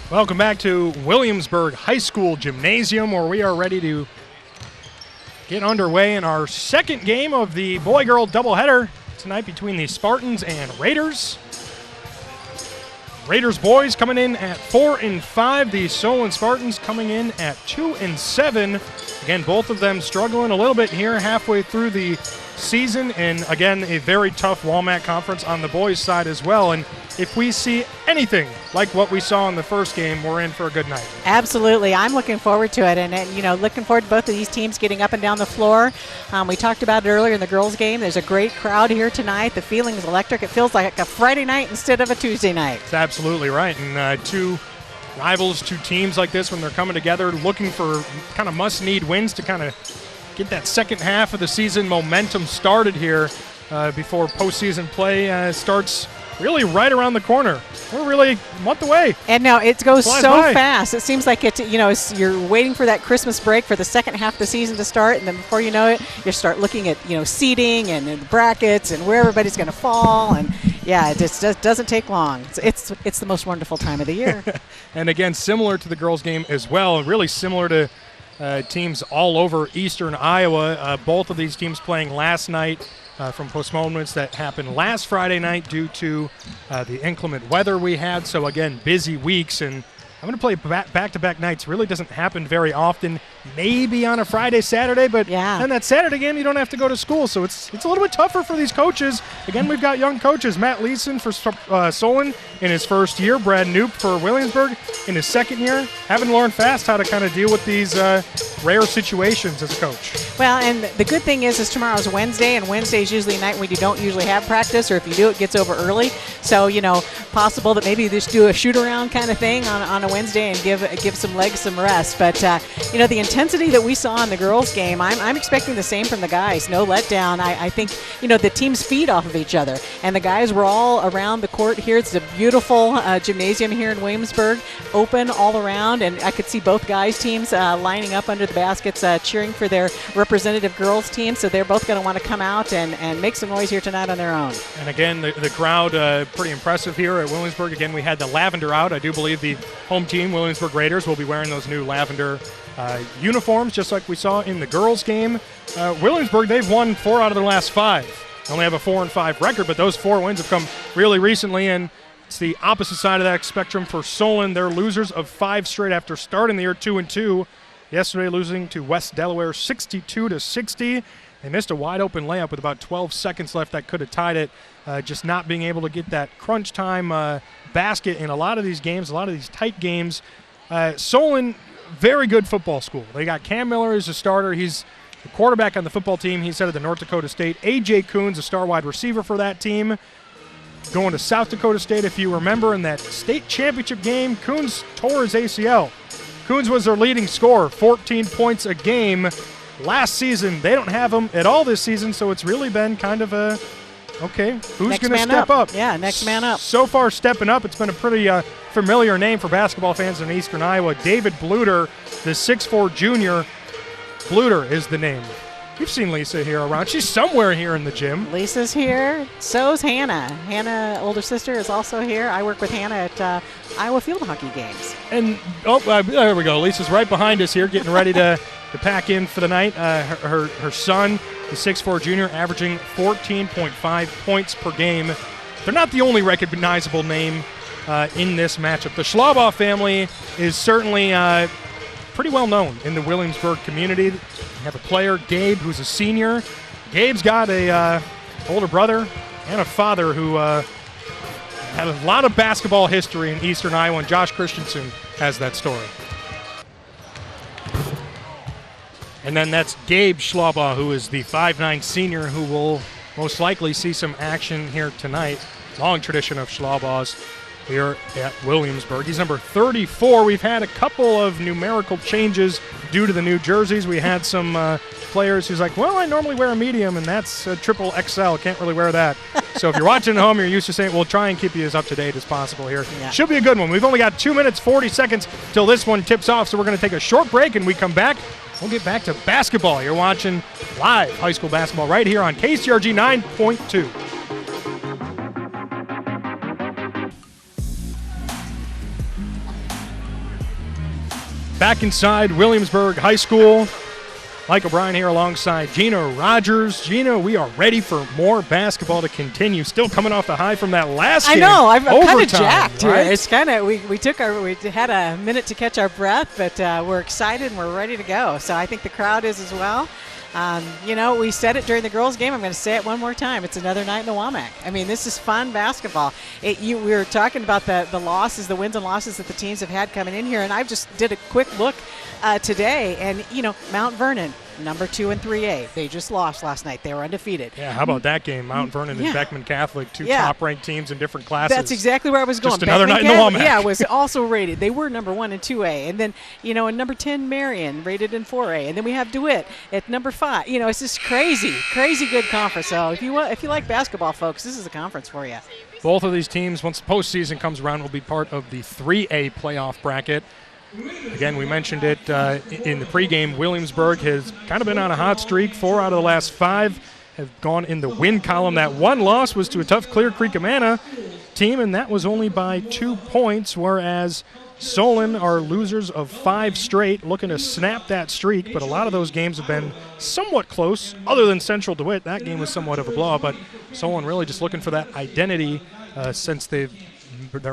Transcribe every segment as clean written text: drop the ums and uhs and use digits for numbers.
Welcome back to Williamsburg High School Gymnasium, where we are ready to get underway in our second game of the boy-girl doubleheader tonight between the Spartans and Raiders. Raiders boys coming in at 4-5. The Solon Spartans coming in at 2-7. Again, both of them struggling a little bit here halfway through the season, and again, a very tough Walmart conference on the boys' side as well. And if we see anything like what we saw in the first game, we're in for a good night. Absolutely. I'm looking forward to it, and looking forward to both of these teams getting up and down the floor. We talked about it earlier in the girls' game. There's a great crowd here tonight. The feeling is electric. It feels like a Friday night instead of a Tuesday night. That's absolutely right. And two rivals, two teams like this, when they're coming together looking for kind of must-need wins to kind of get that second half of the season momentum started here before postseason play starts really right around the corner. We're really a month away. And now it goes Flies so by. fast. It seems like you're waiting for that Christmas break for the second half of the season to start, and then before you know it, you start looking at seeding and the brackets and where everybody's going to fall. And yeah, it just doesn't take long. It's the most wonderful time of the year. And again, similar to the girls' game as well, really similar to teams all over eastern Iowa. Both of these teams playing last night from postponements that happened last Friday night due to the inclement weather we had. So again, busy weeks, and I'm going to play back-to-back nights. Really doesn't happen very often. Maybe on a Friday, Saturday, but then that Saturday game, you don't have to go to school. So it's a little bit tougher for these coaches. Again, we've got young coaches. Matt Leeson for Solon in his first year. Brad Knoop for Williamsburg in his second year. Having learned fast how to kind of deal with these rare situations as a coach. Well, and the good thing is tomorrow's Wednesday, and Wednesday is usually a night when you don't usually have practice, or if you do, it gets over early. So, possible that maybe you just do a shoot-around kind of thing on a Wednesday and give some legs some rest. But, the intensity that we saw in the girls' game, I'm expecting the same from the guys. No letdown. I think, the teams feed off of each other. And the guys were all around the court here. It's a beautiful gymnasium here in Williamsburg, open all around. And I could see both guys' teams lining up under the baskets, cheering for their representative girls' team. So they're both going to want to come out and make some noise here tonight on their own. And again, the crowd pretty impressive here at Williamsburg. Again, we had the lavender out. I do believe the home team, Williamsburg Raiders, will be wearing those new lavender uniforms, just like we saw in the girls' game. Williamsburg, they've won 4 out of their last 5. They only have a 4-5 record, but those 4 wins have come really recently, and it's the opposite side of that spectrum for Solon. They're losers of 5 straight after starting the year 2-2. Yesterday, losing to West Delaware 62-60. They missed a wide-open layup with about 12 seconds left that could have tied it. Just not being able to get that crunch time basket in a lot of these games, a lot of these tight games. Solon, very good football school. They got Cam Miller as a starter. He's the quarterback on the football team. He's out of the North Dakota State. A.J. Coons, a star wide receiver for that team. Going to South Dakota State, if you remember, in that state championship game, Coons tore his ACL. Coons was their leading scorer, 14 points a game last season. They don't have him at all this season, so it's really been kind of a, okay, who's going to step up? Yeah, next man up. So far, stepping up, it's been a pretty familiar name for basketball fans in eastern Iowa. David Bluter, the 6'4 junior. Bluter is the name. You've seen Lisa here around. She's somewhere here in the gym. Lisa's here. So's Hannah. Hannah, older sister, is also here. I work with Hannah at Iowa field hockey games. And, there we go. Lisa's right behind us here, getting ready to pack in for the night. Her son, the 6'4 junior, averaging 14.5 points per game. They're not the only recognizable name in this matchup. The Schlabaugh family is certainly pretty well known in the Williamsburg community. We have a player, Gabe, who's a senior. Gabe's got a older brother and a father who had a lot of basketball history in eastern Iowa, and Josh Christensen has that story. And then that's Gabe Schlabaugh, who is the 5'9 senior, who will most likely see some action here tonight. Long tradition of Schlabaughs here at Williamsburg. He's number 34. We've had a couple of numerical changes due to the new jerseys. We had some players who's like, well, I normally wear a medium, and that's a triple XL. Can't really wear that. So if you're watching at home, you're used to saying, we'll try and keep you as up-to-date as possible here. Yeah. Should be a good one. We've only got 2 minutes, 40 seconds till this one tips off, so we're going to take a short break, and we come back. We'll get back to basketball. You're watching live high school basketball right here on KCRG 9.2. Back inside Williamsburg High School. Mike O'Brien here alongside Gina Rogers. Gina, we are ready for more basketball to continue. Still coming off the high from that last game. I know. I'm kind of jacked. Right? It's kind of we had a minute to catch our breath, but we're excited and we're ready to go. So I think the crowd is as well. We said it during the girls' game. I'm going to say it one more time. It's another night in the WAMAC. I mean, this is fun basketball. We were talking about the losses, the wins and losses that the teams have had coming in here, and I just did a quick look today, and, Mount Vernon, number 2 in 3A. They just lost last night. They were undefeated. Yeah, how about that game? Mount Vernon and Beckman Catholic, two top-ranked teams in different classes. That's exactly where I was going. Just another night in the WAMAC. Yeah, was also rated. They were number 1 in 2A. And then, in number 10, Marion, rated in 4A. And then we have DeWitt at number 5. It's just crazy good conference. So if you like basketball, folks, this is a conference for you. Both of these teams, once the postseason comes around, will be part of the 3A playoff bracket. Again, we mentioned it in the pregame. Williamsburg has kind of been on a hot streak. 4 out of the last 5 have gone in the win column. That one loss was to a tough Clear Creek Amana team, and that was only by 2 points, whereas Solon are losers of 5 straight, looking to snap that streak, but a lot of those games have been somewhat close, other than Central DeWitt. That game was somewhat of a blowout, but Solon really just looking for that identity since they're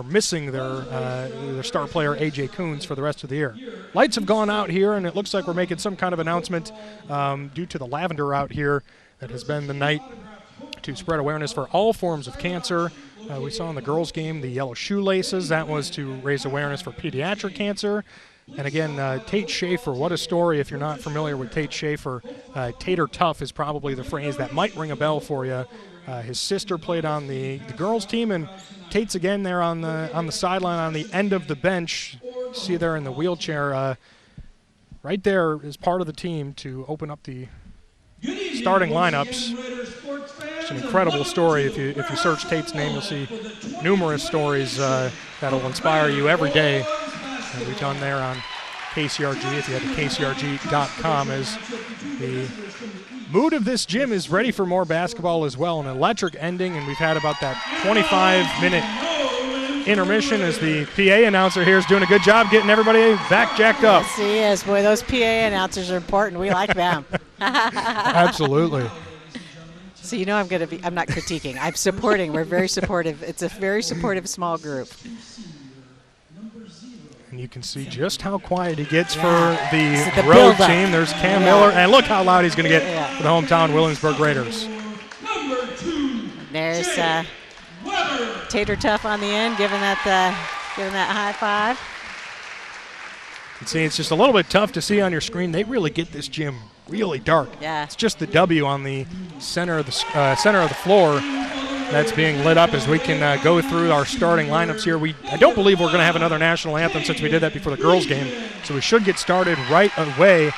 missing their star player, A.J. Coons, for the rest of the year. Lights have gone out here, and it looks like we're making some kind of announcement due to the lavender out here that has been the night to spread awareness for all forms of cancer. We saw in the girls' game the yellow shoelaces. That was to raise awareness for pediatric cancer. And again, Tate Schaefer, what a story. If you're not familiar with Tate Schaefer, Tater Tough is probably the phrase that might ring a bell for you. His sister played on the girls' team, and Tate's again there on the sideline on the end of the bench. See there in the wheelchair. Right there is part of the team to open up the starting lineups. It's an incredible story. If you search Tate's name, you'll see numerous stories that'll inspire you every day. And we've done there on KCRG. If you head to kcrg.com, as the mood of this gym is ready for more basketball as well. An electric ending, and we've had about that 25-minute intermission as the PA announcer here is doing a good job getting everybody back jacked up. Yes, he is. Boy, those PA announcers are important. We like them. Absolutely. So I'm not critiquing. I'm supporting. We're very supportive. It's a very supportive small group. And you can see just how quiet he gets for the road build-up team. There's Cam Miller, and look how loud he's going to get for the hometown Williamsburg Raiders. There's Tater Tough on the end, giving that high five. You can see it's just a little bit tough to see on your screen. They really get this gym really dark. Yeah. It's just the W on the center of the floor that's being lit up as we can go through our starting lineups here. I don't believe we're going to have another national anthem since we did that before the girls' game, so we should get started right away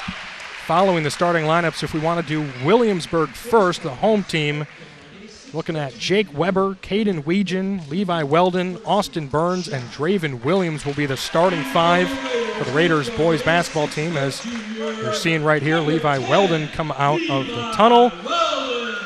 following the starting lineups. If we want to do Williamsburg first, the home team, looking at Jake Weber, Caden Weegen, Levi Weldon, Austin Burns, and Draven Williams will be the starting 5 for the Raiders boys basketball team. As you're seeing right here, Levi Weldon come out of the tunnel.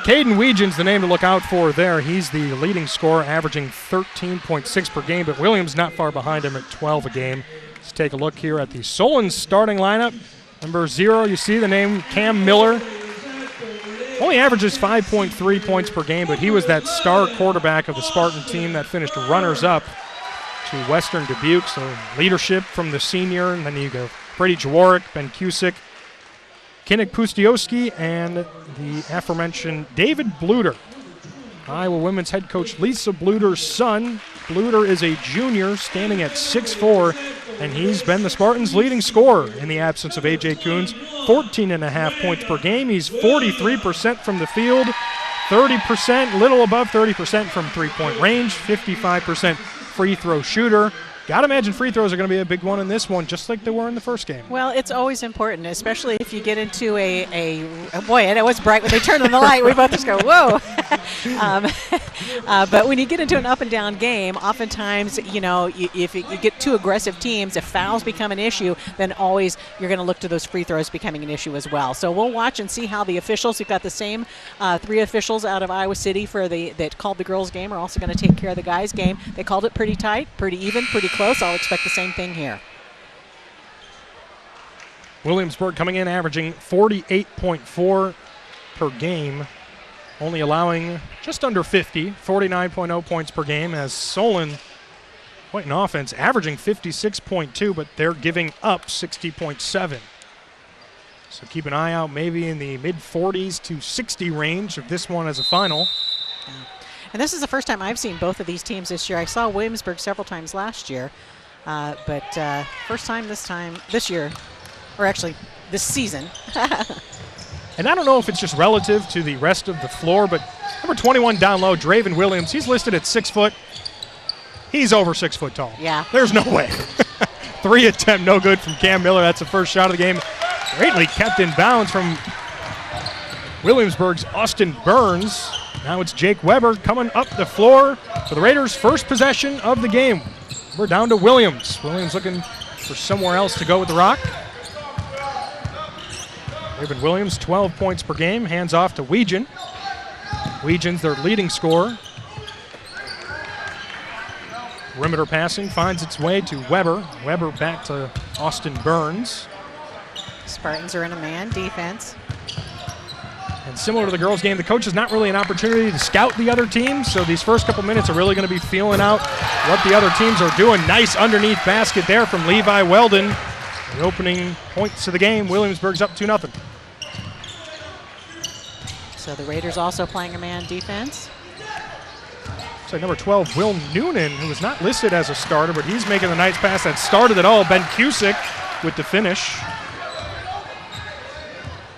Caden Weegen's the name to look out for there. He's the leading scorer, averaging 13.6 per game, but Williams not far behind him at 12 a game. Let's take a look here at the Solon starting lineup. Number 0, you see the name Cam Miller. Only averages 5.3 points per game, but he was that star quarterback of the Spartan team that finished runners-up to Western Dubuque. So leadership from the senior, and then you go Brady Jaworek, Ben Cusick, Kinnick Pustioski, and the aforementioned David Bluter. Iowa women's head coach Lisa Bluter's son. Bluter is a junior standing at 6'4", and he's been the Spartans' leading scorer in the absence of A.J. Coons. 14.5 points per game. He's 43% from the field, 30%, little above 30% from three-point range, 55% free throw shooter. Got to imagine free throws are going to be a big one in this one, just like they were in the first game. Well, it's always important, especially if you get into boy, and it was bright when they turned on the light. We both just go, whoa. But when you get into an up and down game, oftentimes, if you get two aggressive teams, if fouls become an issue, then always you're going to look to those free throws becoming an issue as well. So we'll watch and see how the officials, we've got the same 3 officials out of Iowa City that called the girls' game, are also going to take care of the guys' game. They called it pretty tight, pretty even, pretty close. I'll expect the same thing here. Williamsburg coming in averaging 48.4 per game, only allowing just under 50, 49.0 points per game, as Solon, quite an offense, averaging 56.2, but they're giving up 60.7. So keep an eye out, maybe in the mid-40s to 60 range of this one as a final. Yeah. And this is the first time I've seen both of these teams this year. I saw Williamsburg several times last year, but first time this year, or actually this season. And I don't know if it's just relative to the rest of the floor, but number 21 down low, Draven Williams, he's listed at 6 foot. He's over 6 foot tall. Yeah. There's no way. 3 attempt, no good from Cam Miller. That's the first shot of the game. Greatly kept in bounds from Williamsburg's Austin Burns. Now it's Jake Weber coming up the floor for the Raiders' first possession of the game. We're down to Williams. Williams looking for somewhere else to go with the rock. David Williams, 12 points per game, hands off to Weegan. Weegan's their leading scorer. Perimeter passing finds its way to Weber. Weber back to Austin Burns. Spartans are in a man defense. And similar to the girls' game, the coach is not really an opportunity to scout the other team, so these first couple minutes are really going to be feeling out what the other teams are doing. Nice underneath basket there from Levi Weldon. The opening points of the game, Williamsburg's up 2-0. So the Raiders also playing a man defense. Looks like number 12, Will Noonan, who was not listed as a starter, but he's making the nice pass that started it all. Ben Cusick with the finish.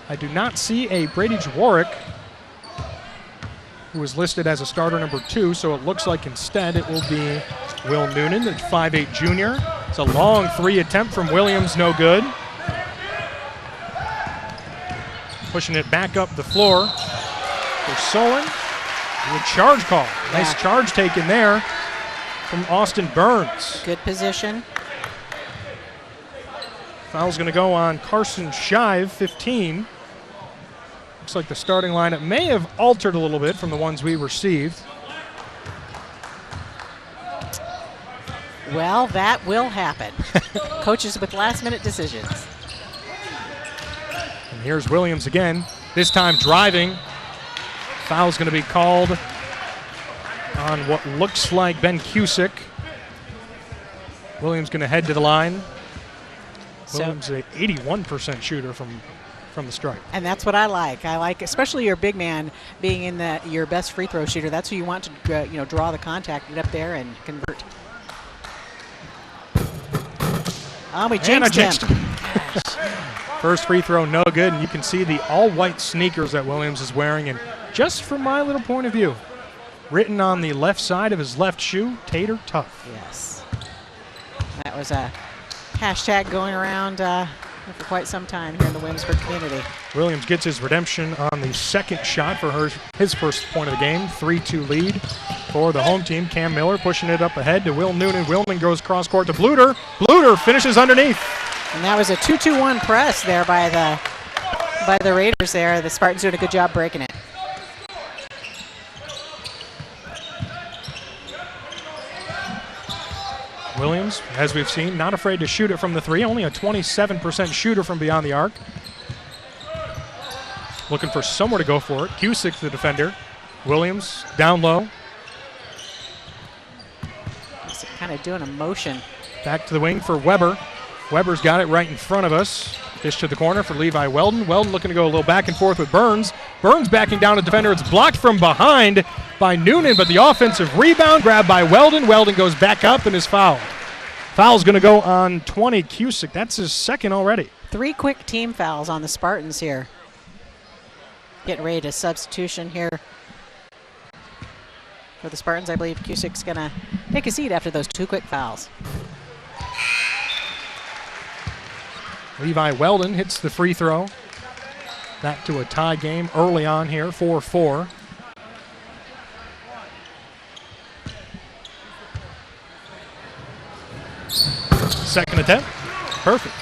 I do not see a Brady Jaworek, who was listed as a starter number 2, so it looks like instead it will be Will Noonan, the 5'8 junior. It's a long 3 attempt from Williams, no good. Pushing it back up the floor for Solon. A charge call. Nice charge taken there from Austin Burns. Good position. Foul's going to go on Carson Shive, 15. Looks like the starting lineup may have altered a little bit from the ones we received. Well, that will happen. Coaches with last-minute decisions. And here's Williams again, this time driving. Foul's going to be called on what looks like Ben Cusick. Williams going to head to the line. Williams an 81% shooter from the stripe. And that's what I like. I like, especially your big man being in your best free throw shooter. That's who you want to draw the contact, get up there and convert. Oh, we jinxed him. First free throw, no good, and you can see the all-white sneakers that Williams is wearing. And just from my little point of view, written on the left side of his left shoe, Tater Tough. Yes. That was a hashtag going around for quite some time here in the Williamsburg community. Williams gets his redemption on the second shot for his first point of the game. 3-2 lead for the home team. Cam Miller pushing it up ahead to Will Noonan. Willman goes cross court to Bluter. Bluter finishes underneath. And that was a 2-2-1 press there by the Raiders there. The Spartans doing a good job breaking it. Williams, as we've seen, not afraid to shoot it from the 3. Only a 27% shooter from beyond the arc. Looking for somewhere to go for it. Cusick, the defender. Williams down low. He's kind of doing a motion. Back to the wing for Weber. Weber's got it right in front of us. Dish to the corner for Levi Weldon. Weldon looking to go a little back and forth with Burns. Burns backing down a defender. It's blocked from behind by Noonan, but the offensive rebound grabbed by Weldon. Weldon goes back up and is fouled. Foul's going to go on 20 Cusick. That's his second already. 3 quick team fouls on the Spartans here. Getting ready to substitution here for the Spartans. I believe Cusick's going to take a seat after those 2 quick fouls. Levi Weldon hits the free throw. Back to a tie game early on here, 4-4. Second attempt, perfect.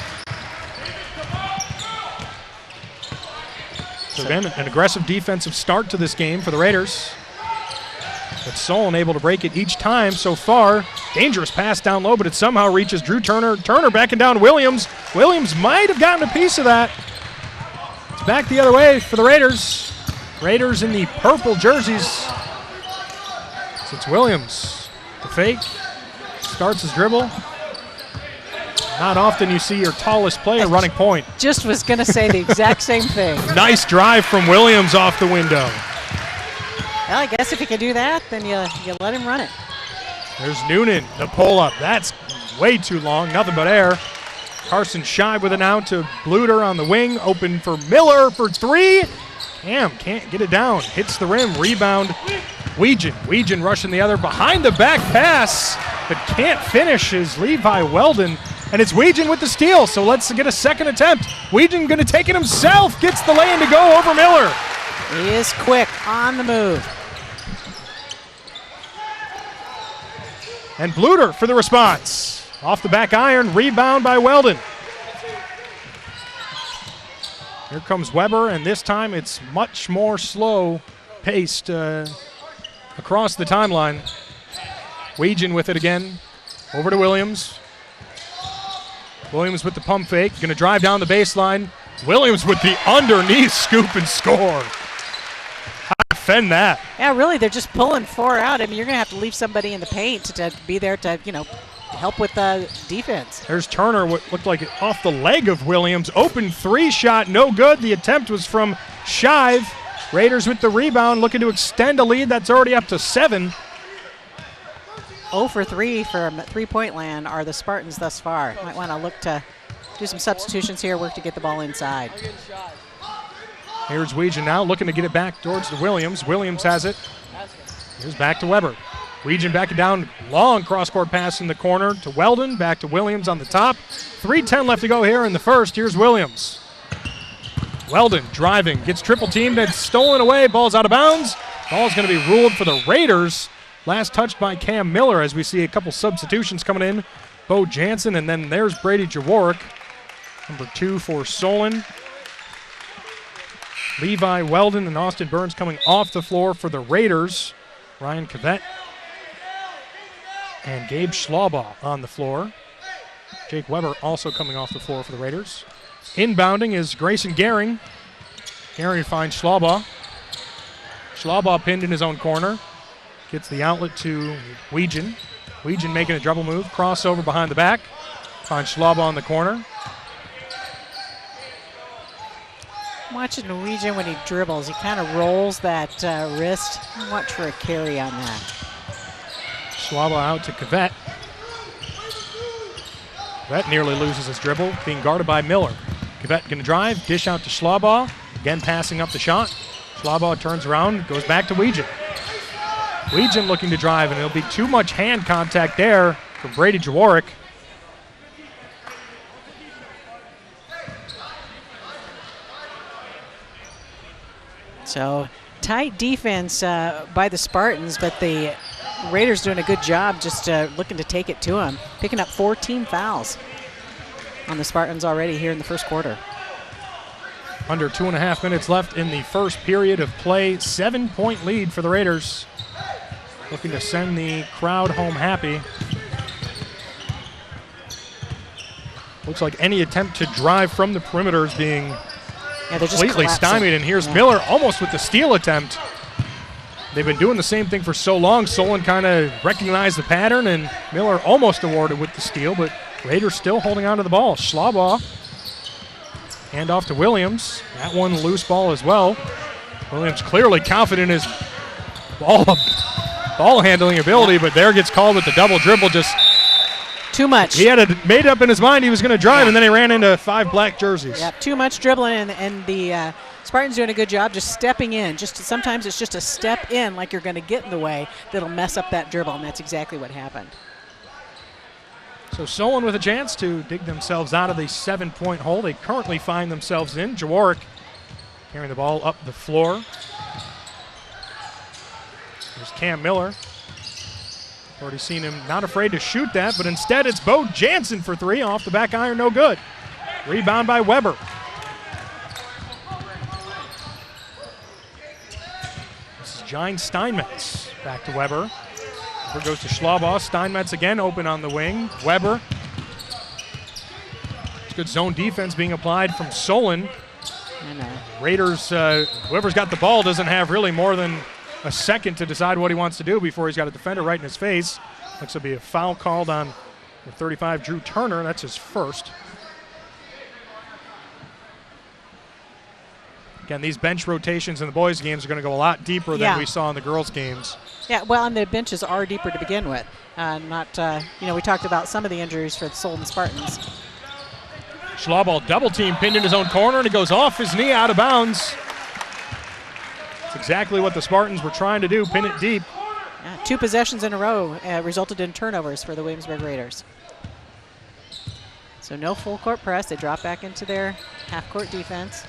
So again, an aggressive defensive start to this game for the Raiders. But Solon able to break it each time so far. Dangerous pass down low, but it somehow reaches Drew Turner. Turner backing down Williams. Williams might have gotten a piece of that. It's back the other way for the Raiders. Raiders in the purple jerseys. So it's Williams. The fake. Starts his dribble. Not often you see your tallest player running point. Just was going to say the exact same thing. Nice drive from Williams off the window. Well, I guess if you can do that, then you let him run it. There's Noonan, the pull-up. That's way too long, nothing but air. Carson Shive with it now to Bluter on the wing. Open for Miller for three. Cam can't get it down. Hits the rim, rebound. Weegan rushing the other. Behind the back pass, but can't finish is Levi Weldon. And it's Weegan with the steal, so let's get a second attempt. Weegan going to take it himself. Gets the lay-in to go over Miller. He is quick on the move. And Bluter for the response. Off the back iron, rebound by Weldon. Here comes Weber, and this time it's much more slow-paced across the timeline. Weegan with it again. Over to Williams. Williams with the pump fake. Going to drive down the baseline. Williams with the underneath scoop and score. How to defend that? Yeah, really, they're just pulling four out. I mean, you're going to have to leave somebody in the paint to be there to, help with the defense. There's Turner, what looked like it off the leg of Williams. Open three shot, no good. The attempt was from Shive. Raiders with the rebound, looking to extend a lead that's already up to 7. 0 for 3 from three-point land are the Spartans thus far. Might want to look to do some substitutions here, work to get the ball inside. Here's Weegan now, looking to get it back towards the Williams. Williams has it. Here's back to Weber. Weegan backing down, long cross-court pass in the corner to Weldon, back to Williams on the top. 3:10 left to go here in the first. Here's Williams. Weldon driving, gets triple teamed and stolen away. Ball's out of bounds. Ball's going to be ruled for the Raiders. Last touched by Cam Miller as we see a couple substitutions coming in. Bo Jansen, and then there's Brady Jaworek. Number 2 for Solon. Levi Weldon and Austin Burns coming off the floor for the Raiders. Ryan Cavett and Gabe Schlaubaugh on the floor. Jake Weber also coming off the floor for the Raiders. Inbounding is Grayson Gehring. Gehring finds Schlaubaugh. Schlaubaugh pinned in his own corner. Gets the outlet to Weegan. Weegan making a dribble move. Crossover behind the back. Finds Schlaubaugh in the corner. Watching Weegan when he dribbles, he kind of rolls that wrist. Watch for a carry on that. Schlaubaugh out to Cavett. Cavett nearly loses his dribble, being guarded by Miller. Cavett going to drive, dish out to Schlaubaugh. Again passing up the shot. Schlaubaugh turns around, goes back to Weegan. Weegan looking to drive, and it'll be too much hand contact there for Brady Jaworek. So tight defense by the Spartans, but the Raiders doing a good job just looking to take it to them. Picking up 4 team fouls on the Spartans already here in the first quarter. Under 2.5 minutes left in the first period of play. 7-point lead for the Raiders. Looking to send the crowd home happy. Looks like any attempt to drive from the perimeter is being completely stymied. And here's Miller almost with the steal attempt. They've been doing the same thing for so long. Solon kind of recognized the pattern, and Miller almost awarded with the steal, but Raiders still holding on to the ball. Schlaubaugh, hand off to Williams. That one loose ball as well. Williams clearly confident in his ball handling ability, but there gets called with the double dribble. Just too much. He had it made up in his mind he was going to drive, and then he ran into 5 black jerseys. Yeah, too much dribbling, and the Spartans doing a good job just stepping in. Sometimes it's just a step in like you're going to get in the way that'll mess up that dribble, and that's exactly what happened. So Solon with a chance to dig themselves out of the 7-point hole they currently find themselves in. Jaworek carrying the ball up the floor. There's Cam Miller. Already seen him not afraid to shoot that, but instead it's Bo Jansen for 3 off the back iron, no good. Rebound by Weber. This is Jine Steinmetz. Back to Weber. Weber goes to Schlaubaugh. Steinmetz again open on the wing. Weber. It's good zone defense being applied from Solon. Raiders, whoever's got the ball doesn't have really more than a second to decide what he wants to do before he's got a defender right in his face. Looks to be a foul called on the 35, Drew Turner. That's his first. Again, these bench rotations in the boys' games are going to go a lot deeper than we saw in the girls' games. Yeah, well, and the benches are deeper to begin with. We talked about some of the injuries for the Solon Spartans. Schlaubaugh double team pinned in his own corner, and it goes off his knee out of bounds. It's exactly what the Spartans were trying to do, pin it deep. Yeah, 2 possessions in a row resulted in turnovers for the Williamsburg Raiders. So no full court press. They drop back into their half-court defense.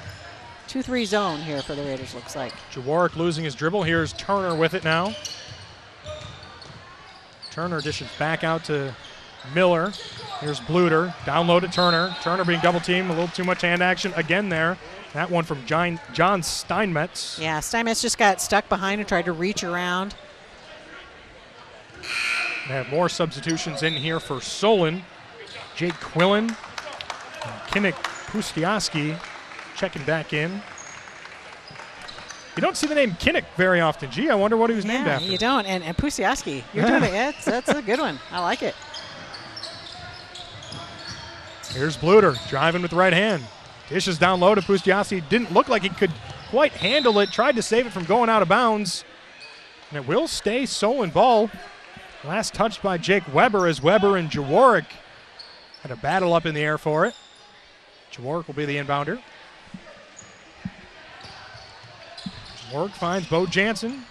2-3 zone here for the Raiders, looks like. Jaworek losing his dribble. Here's Turner with it now. Turner dishes back out to Miller. Here's Bluter. Down low to Turner. Turner being double teamed. A little too much hand action again there. That one from John Steinmetz. Yeah, Steinmetz just got stuck behind and tried to reach around. They have more substitutions in here for Solon. Jake Quillen and Kinnick Pustiaski checking back in. You don't see the name Kinnick very often. Gee, I wonder what he was named after. You don't. And Pustiaski, you're doing it. That's a good one. I like it. Here's Bluter driving with the right hand. Dishes down low to Pustiaski. Didn't look like he could quite handle it. Tried to save it from going out of bounds. And it will stay Solon ball. Last touch by Jake Weber as Weber and Jaworek had a battle up in the air for it. Jaworek will be the inbounder. Jaworek finds Bo Jansen.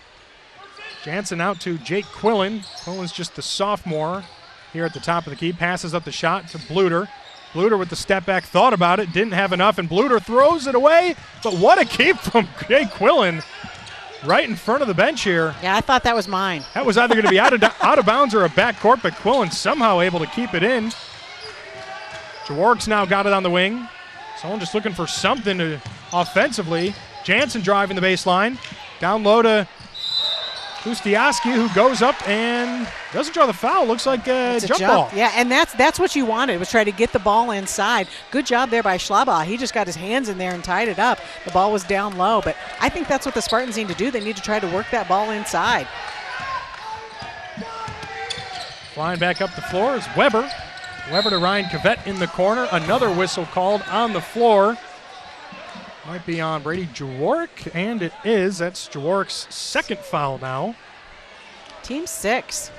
Jansen out to Jake Quillen. Quillen's just the sophomore here at the top of the key. Passes up the shot to Bluter. Bluter with the step back, thought about it, didn't have enough, and Bluter throws it away. But what a keep from Jake Quillen right in front of the bench here. Yeah, I thought that was mine. That was either going to be out of bounds or a backcourt, but Quillen somehow able to keep it in. Jawork's now got it on the wing. Someone just looking for something to offensively. Jansen driving the baseline. Down low to Pustiaski, who goes up and doesn't draw the foul. Looks like a jump ball. Yeah, and that's what you wanted, was try to get the ball inside. Good job there by Schlaubaugh. He just got his hands in there and tied it up. The ball was down low, but I think that's what the Spartans need to do. They need to try to work that ball inside. Flying back up the floor is Weber. Weber to Ryan Cavett in the corner. Another whistle called on the floor. Might be on Brady Jaworek, and it is. That's Jaworek's second foul now. Team 6.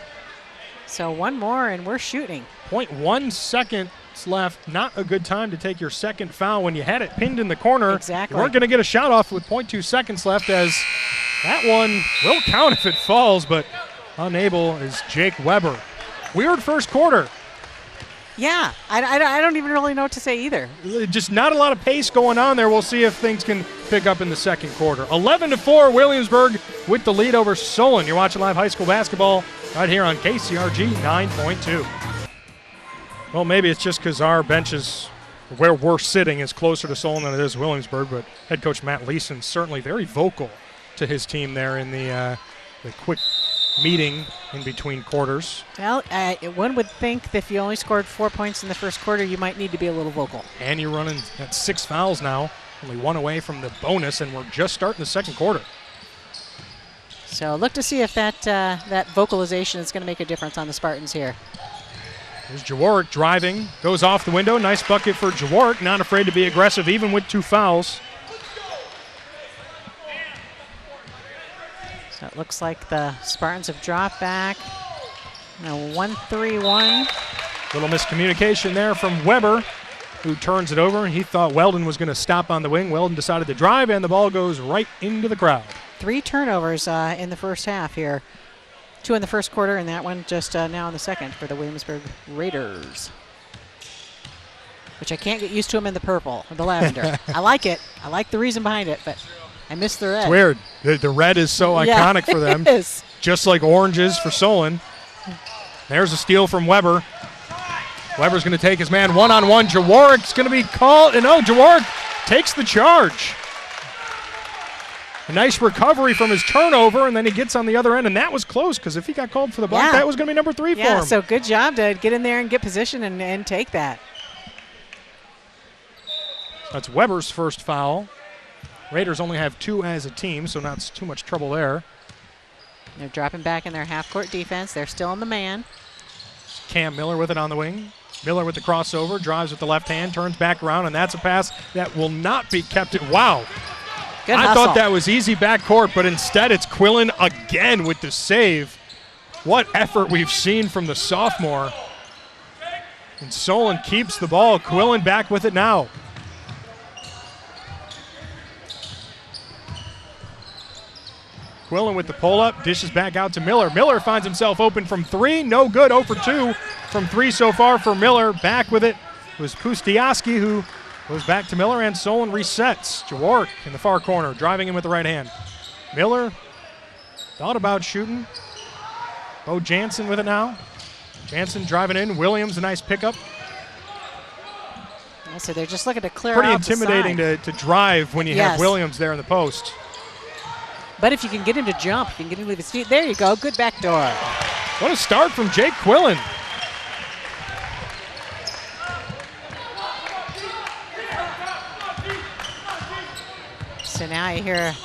So one more, and we're shooting. 0.1 seconds left. Not a good time to take your second foul when you had it pinned in the corner. Exactly. You weren't going to get a shot off with 0.2 seconds left, as that one will count if it falls, but unable is Jake Weber. Weird first quarter. Yeah, I don't even really know what to say either. Just not a lot of pace going on there. We'll see if things can pick up in the second quarter. 11-4, Williamsburg with the lead over Solon. You're watching live high school basketball right here on KCRG 9.2. Well, maybe it's just because our bench is where we're sitting is closer to Solon than it is Williamsburg, but head coach Matt Leeson certainly very vocal to his team there in the quick meeting in between quarters. Well, one would think that if you only scored 4 points in the first quarter, you might need to be a little vocal. And you're running at 6 fouls now, only 1 away from the bonus, and we're just starting the second quarter. So look to see if that vocalization is going to make a difference on the Spartans here. There's Jaworek driving, goes off the window. Nice bucket for Jaworek, not afraid to be aggressive even with 2 fouls. So it looks like the Spartans have dropped back. Now 1-3-1. Little miscommunication there from Weber, who turns it over. He thought Weldon was going to stop on the wing. Weldon decided to drive, and the ball goes right into the crowd. 3 turnovers in the first half here. 2 in the first quarter, and that one just now in the second for the Williamsburg Raiders. Which I can't get used to them in the purple, or the lavender. I like it. I like the reason behind it, but I miss the red. It's weird. The red is so iconic for them. It is. Just like orange is for Solon. There's a steal from Weber. Weber's going to take his man one-on-one. Jaworek's going to be called. No, Jaworek takes the charge. A nice recovery from his turnover, and then he gets on the other end, and that was close because if he got called for the block, that was going to be number 3 for him. So good job to get in there and get position and take that. That's Weber's first foul. Raiders only have 2 as a team, so not too much trouble there. They're dropping back in their half-court defense. They're still in the man. Cam Miller with it on the wing. Miller with the crossover, drives with the left hand, turns back around, and that's a pass that will not be kept. Wow. Good I hustle. thought that was easy backcourt, but instead it's Quillen again with the save. What effort we've seen from the sophomore. And Solon keeps the ball. Quillen back with it now. Quillen with the pull-up, dishes back out to Miller. Miller finds himself open from 3. No good, 0 for 2 from 3 so far for Miller. Back with it was Pustiaski, who goes back to Miller, and Solon resets. Jawork in the far corner, driving in with the right hand. Miller thought about shooting. Bo Jansen with it now. Jansen driving in. Williams, a nice pickup. So they're just looking to clear Pretty out the intimidating side. to drive when you have Williams there in the post. But if you can get him to jump, you can get him with his feet. There you go. Good back door. What a start from Jake Quillen. So now you hear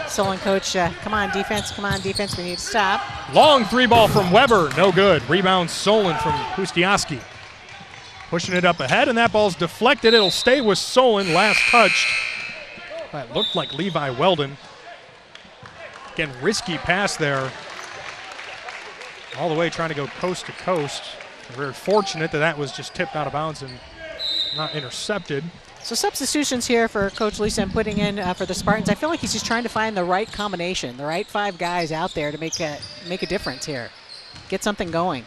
Solon coach, come on, defense, we need to stop. Long 3-ball from Weber, no good. Rebound Solon from Pustiaski. Pushing it up ahead, and that ball's deflected. It'll stay with Solon, last touched. That looked like Levi Weldon. Again, risky pass there. All the way trying to go coast to coast. Very fortunate that was just tipped out of bounds and not intercepted. So substitutions here for Coach Leeson putting in for the Spartans. I feel like he's just trying to find the right combination, the right 5 guys out there to make a difference here. Get something going.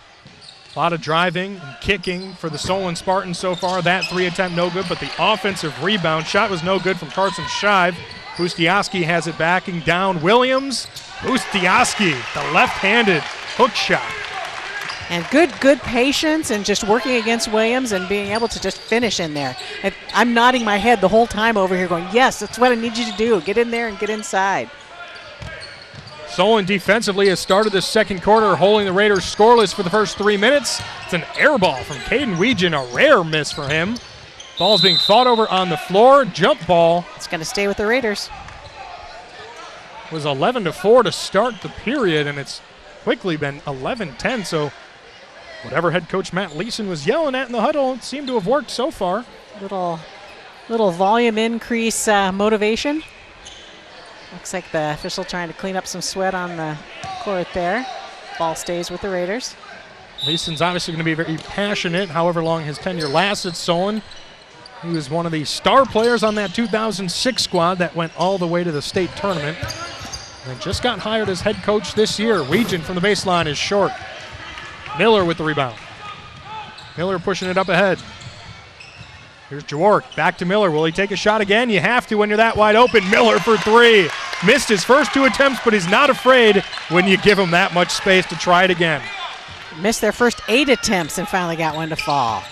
A lot of driving and kicking for the Solon Spartans so far. That 3 attempt no good, but the offensive rebound shot was no good from Carson Shive. Pustiaski has it backing down Williams. Pustiaski, the left-handed hook shot. And good patience and just working against Williams and being able to just finish in there. I'm nodding my head the whole time over here going, yes, that's what I need you to do. Get in there and get inside. Solon defensively has started the second quarter, holding the Raiders scoreless for the first 3 minutes. It's an air ball from Caden Weegan, a rare miss for him. Ball's being fought over on the floor. Jump ball. It's going to stay with the Raiders. It was 11-4 to start the period, and it's quickly been 11-10. So whatever head coach Matt Leeson was yelling at in the huddle, it seemed to have worked so far. Little volume increase motivation. Looks like the official trying to clean up some sweat on the court there. Ball stays with the Raiders. Leeson's obviously going to be very passionate, however long his tenure lasts at Solon. He was one of the star players on that 2006 squad that went all the way to the state tournament. And just got hired as head coach this year. Weegan from the baseline is short. Miller with the rebound. Miller pushing it up ahead. Here's Jawork, back to Miller. Will he take a shot again? You have to when you're that wide open. Miller for 3. Missed his first 2 attempts, but he's not afraid when you give him that much space to try it again. Missed their first 8 attempts and finally got one to fall.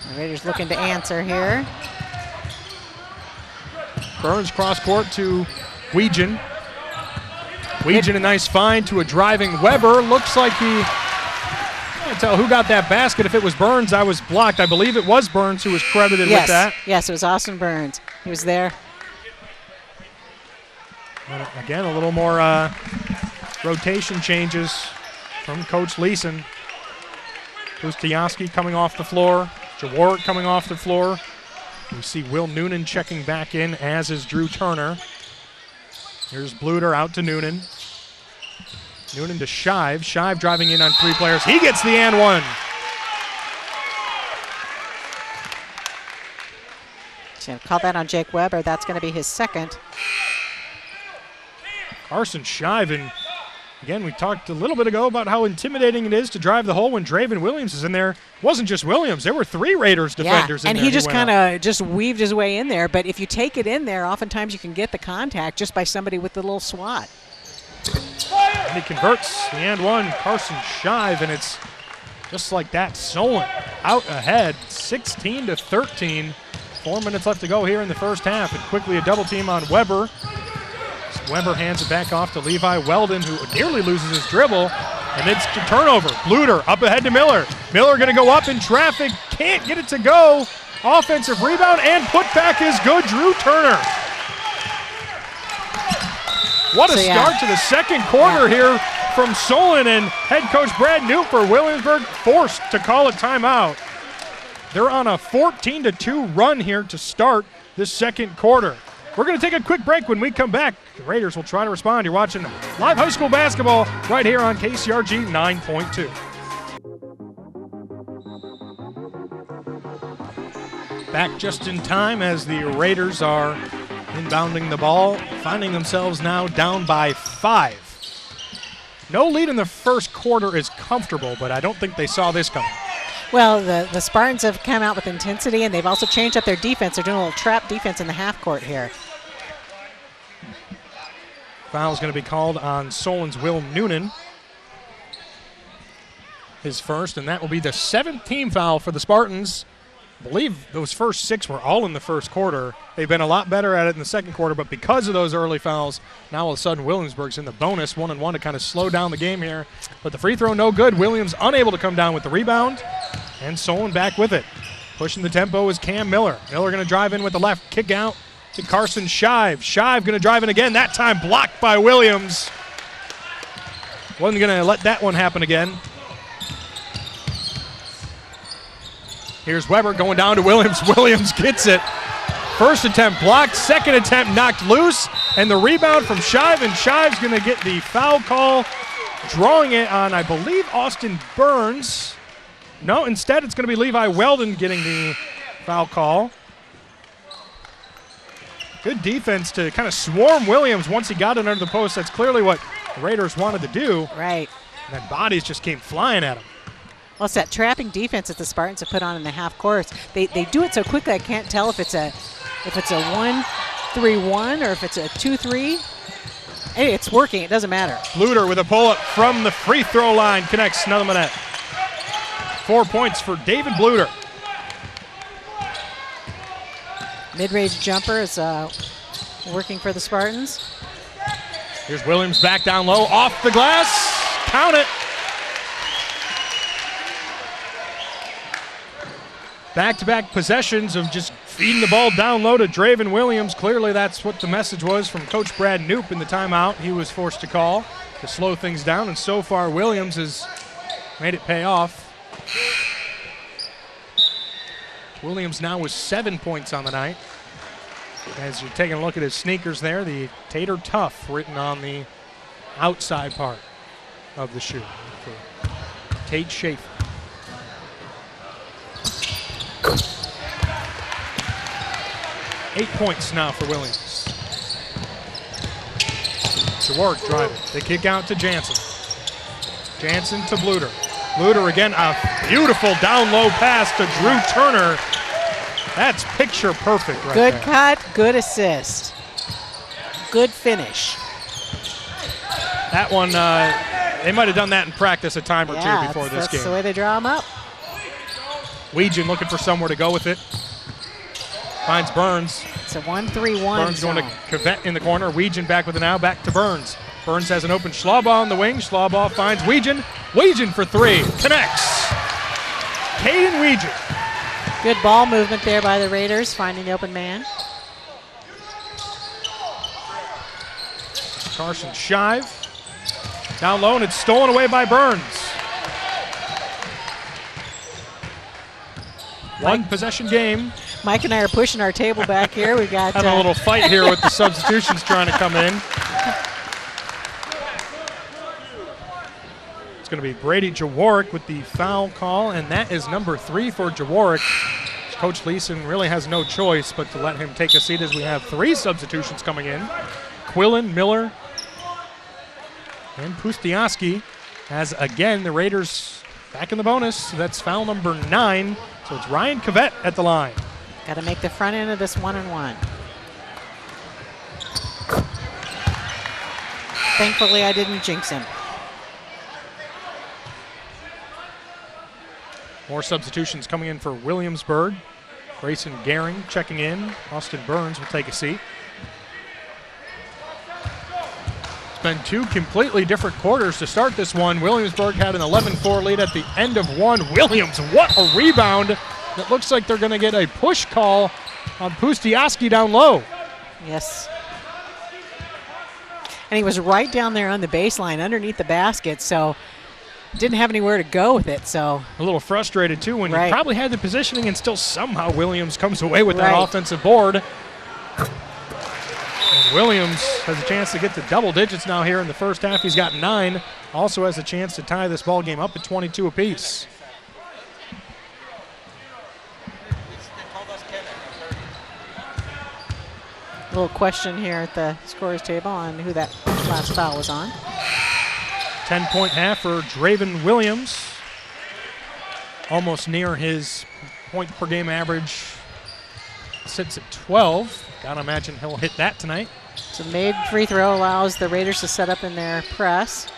The Raiders looking to answer here. Burns cross court to Weegan. Weegan a nice find to a driving Weber. Looks like he... I can't tell who got that basket. If it was Burns, I was blocked. I believe it was Burns who was credited with that. Yes, it was Austin Burns. He was there. And again, a little more rotation changes from Coach Leeson. Pustiaski coming off the floor. Jawork coming off the floor. We see Will Noonan checking back in, as is Drew Turner. Here's Bluter out to Noonan. Noonan to Shive. Shive driving in on 3 players. He gets the and 1. So call that on Jake Weber. That's going to be his second. Carson Shive, and again, we talked a little bit ago about how intimidating it is to drive the hole when Draven Williams is in there. It wasn't just Williams. There were 3 Raiders defenders in there. And he just kind of just weaved his way in there. But if you take it in there, oftentimes you can get the contact just by somebody with the little swat. And he converts the and 1, Carson Shive, and it's just like that. Solon out ahead, 16-13. 4 minutes left to go here in the first half, and quickly a double team on Weber. Weber hands it back off to Levi Weldon, who nearly loses his dribble, and it's a turnover. Bluter up ahead to Miller. Miller going to go up in traffic, can't get it to go. Offensive rebound and putback is good. Drew Turner. What a start to the second quarter here from Solon, and head coach Brad Newt for Williamsburg forced to call a timeout. They're on a 14-2 run here to start this second quarter. We're going to take a quick break. When we come back, the Raiders will try to respond. You're watching live high school basketball right here on KCRG 9.2. Back just in time as the Raiders are inbounding the ball, finding themselves now down by 5. No lead in the first quarter is comfortable, but I don't think they saw this coming. Well, the Spartans have come out with intensity, and they've also changed up their defense. They're doing a little trap defense in the half court here. Foul is going to be called on Solon's Will Noonan. His first, and that will be the 7th team foul for the Spartans. I believe those first 6 were all in the first quarter. They've been a lot better at it in the second quarter, but because of those early fouls, now all of a sudden Williamsburg's in the bonus 1-1 to kind of slow down the game here. But the free throw no good. Williams unable to come down with the rebound, and Solon back with it. Pushing the tempo is Cam Miller. Miller going to drive in with the left, kick out to Carson Shive. Shive going to drive in again, that time blocked by Williams. Wasn't going to let that one happen again. Here's Weber going down to Williams. Williams gets it. First attempt blocked, second attempt knocked loose, and the rebound from Shive, and Shive's going to get the foul call, drawing it on, I believe, Austin Burns. No, instead it's going to be Levi Weldon getting the foul call. Good defense to kind of swarm Williams once he got it under the post. That's clearly what the Raiders wanted to do. Right. And then bodies just came flying at him. Well, it's that trapping defense that the Spartans have put on in the half courts. They do it so quickly I can't tell if it's a 1-3-1 or if it's a 2-3. Hey, it's working. It doesn't matter. Bluter with a pull-up from the free throw line connects another net. 4 points for David Bluter. Mid-range jumper is working for the Spartans. Here's Williams back down low, off the glass. Count it. Back-to-back possessions of just feeding the ball down low to Draven Williams. Clearly that's what the message was from Coach Brad Knoop in the timeout he was forced to call to slow things down, and so far Williams has made it pay off. Williams now with 7 points on the night. As you're taking a look at his sneakers there, the Tater Tough written on the outside part of the shoe for Tate Schaefer. Eight points now for Williams. Jaworek driving. They kick out to Jansen. Jansen to Bluter. Bluter again, a beautiful down low pass to Drew Turner. That's picture perfect right Good there. cut, good assist. Good finish. That one, they might have done that in practice a time or two before this game. That's the way they draw them up. Weegan looking for somewhere to go with it. Finds Burns. It's a 1-3-1 Burns zone. going to Cavett in the corner. Weegan back with it now. Back to Burns. Burns has an open Schlaubaugh on the wing. Schlaubaugh finds Weegan. Weegan for 3. Connects. Caden Weegan. Good ball movement there by the Raiders, finding the open man. Carson Shive. Down low, and it's stolen away by Burns. One possession game. Mike and I are pushing our table back here. We got Having a little fight here with the substitutions trying to come in. It's going to be Brady Jaworek with the foul call, and that is number 3 for Jaworek. Coach Leeson really has no choice but to let him take a seat as we have 3 substitutions coming in. Quillen, Miller, and Pustiaski, as again the Raiders back in the bonus. That's foul number 9. So it's Ryan Cavett at the line. Got to make the front end of this 1-1. Thankfully, I didn't jinx him. More substitutions coming in for Williamsburg. Grayson Gehring checking in. Austin Burns will take a seat. It's been two completely different quarters to start this one. Williamsburg had an 11-4 lead at the end of one. Williams, what a rebound. It looks like they're going to get a push call on Pustiaski down low. Yes. And he was right down there on the baseline underneath the basket, so didn't have anywhere to go with it. So a little frustrated, too, when you probably had the positioning and still somehow Williams comes away with that offensive board. And Williams has a chance to get to double digits now here in the first half. He's got 9. Also has a chance to tie this ball game up at 22 apiece. A little question here at the scorer's table on who that last foul was on. 10-point half for Draven Williams. Almost near his point per game average. Sits at 12. Gotta imagine he'll hit that tonight. So made free throw allows the Raiders to set up in their press.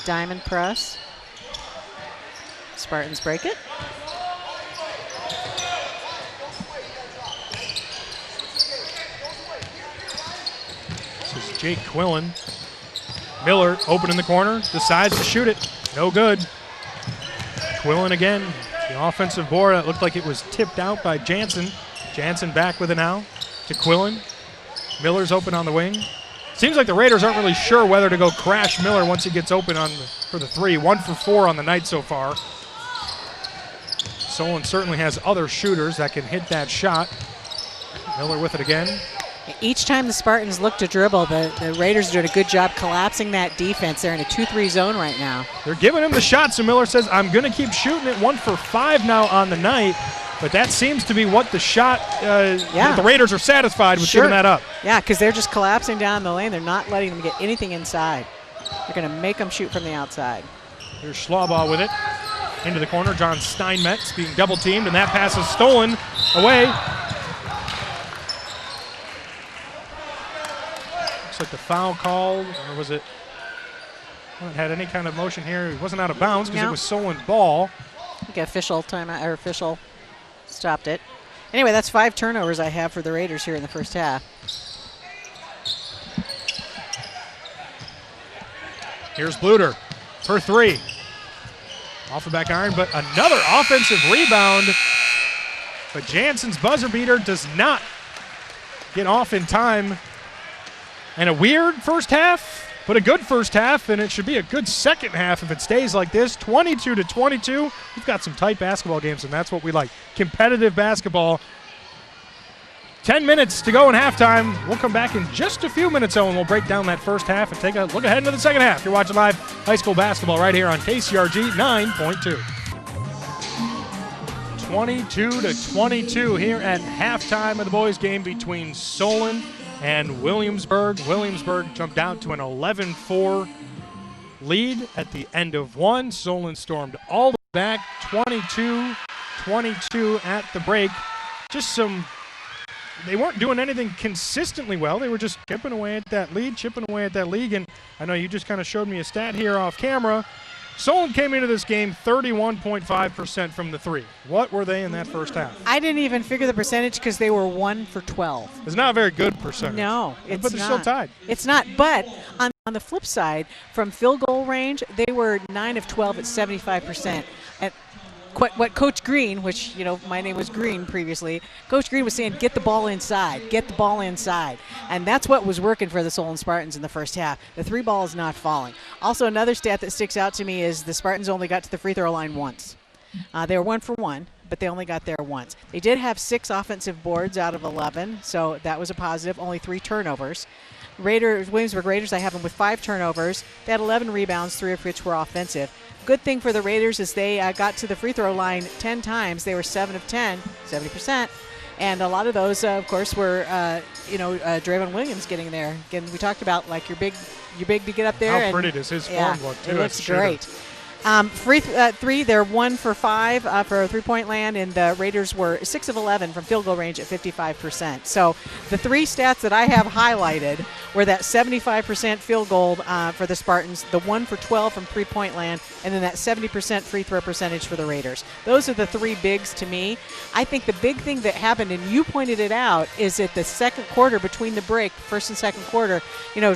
Diamond press. Spartans break it. This is Jake Quillen. Miller open in the corner, decides to shoot it. No good. Quillen again. The offensive board, it looked like it was tipped out by Jansen. Jansen back with it now to Quillen. Miller's open on the wing. Seems like the Raiders aren't really sure whether to go crash Miller once he gets open for the 3. 1 for 4 on the night so far. Solon certainly has other shooters that can hit that shot. Miller with it again. Each time the Spartans look to dribble, the Raiders are doing a good job collapsing that defense. They're in a 2-3 zone right now. They're giving him the shot, so Miller says, I'm going to keep shooting it. 1 for 5 now on the night. But that seems to be what the shot, the Raiders are satisfied with giving that up. Yeah, because they're just collapsing down the lane. They're not letting them get anything inside. They're going to make them shoot from the outside. Here's Schlaubaugh with it. Into the corner, John Steinmetz being double teamed, and that pass is stolen away. Looks like the foul called, or was it? Well, it had any kind of motion here. It wasn't out of bounds because it was Solon ball. I think official timeout, or official stopped it. Anyway, that's 5 turnovers I have for the Raiders here in the first half. Here's Bluter for 3. Off the back iron, but another offensive rebound. But Jansen's buzzer beater does not get off in time. And a weird first half, but a good first half, and it should be a good second half if it stays like this. 22-22. We've got some tight basketball games, and that's what we like. Competitive basketball. 10 minutes to go in halftime. We'll come back in just a few minutes, and we'll break down that first half and take a look ahead into the second half. You're watching live high school basketball right here on KCRG 9.2. 22-22 here at halftime of the boys' game between Solon and Williamsburg. Williamsburg jumped out to an 11-4 lead at the end of one. Solon stormed all the way back, 22-22 at the break. They weren't doing anything consistently well. They were just chipping away at that lead. And I know you just kind of showed me a stat here off camera. Solon came into this game 31.5% from the 3. What were they in that first half? I didn't even figure the percentage because they were 1 for 12. It's not a very good percentage. No, it's but they're still tied. It's not. But on the flip side, from field goal range, they were 9 of 12 at 75%. At what Coach Green, which, my name was Green previously, Coach Green was saying, get the ball inside. And that's what was working for the Solon Spartans in the first half. The 3 ball is not falling. Also, another stat that sticks out to me is the Spartans only got to the free throw line once. They were 1 for 1, but they only got there once. They did have 6 offensive boards out of 11, so that was a positive, only 3 turnovers. Williamsburg Raiders, I have them with 5 turnovers. They had 11 rebounds, 3 of which were offensive. Good thing for the Raiders is they got to the free throw line 10 times. They were 7 of 10, 70%. And a lot of those, of course, were, Draven Williams getting there. Again, we talked about, you're big to get up there. How pretty does his form look, too? It looks great. Three, they're 1 for 5 for three-point land, and the Raiders were 6 of 11 from field goal range at 55%. So the three stats that I have highlighted were that 75% field goal for the Spartans, the 1 for 12 from three-point land, and then that 70% free throw percentage for the Raiders. Those are the three bigs to me. I think the big thing that happened, and you pointed it out, is that the second quarter between the break, first and second quarter,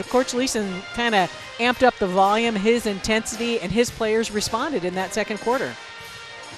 Coach Leeson kind of amped up the volume, his intensity, and his players responded in that second quarter.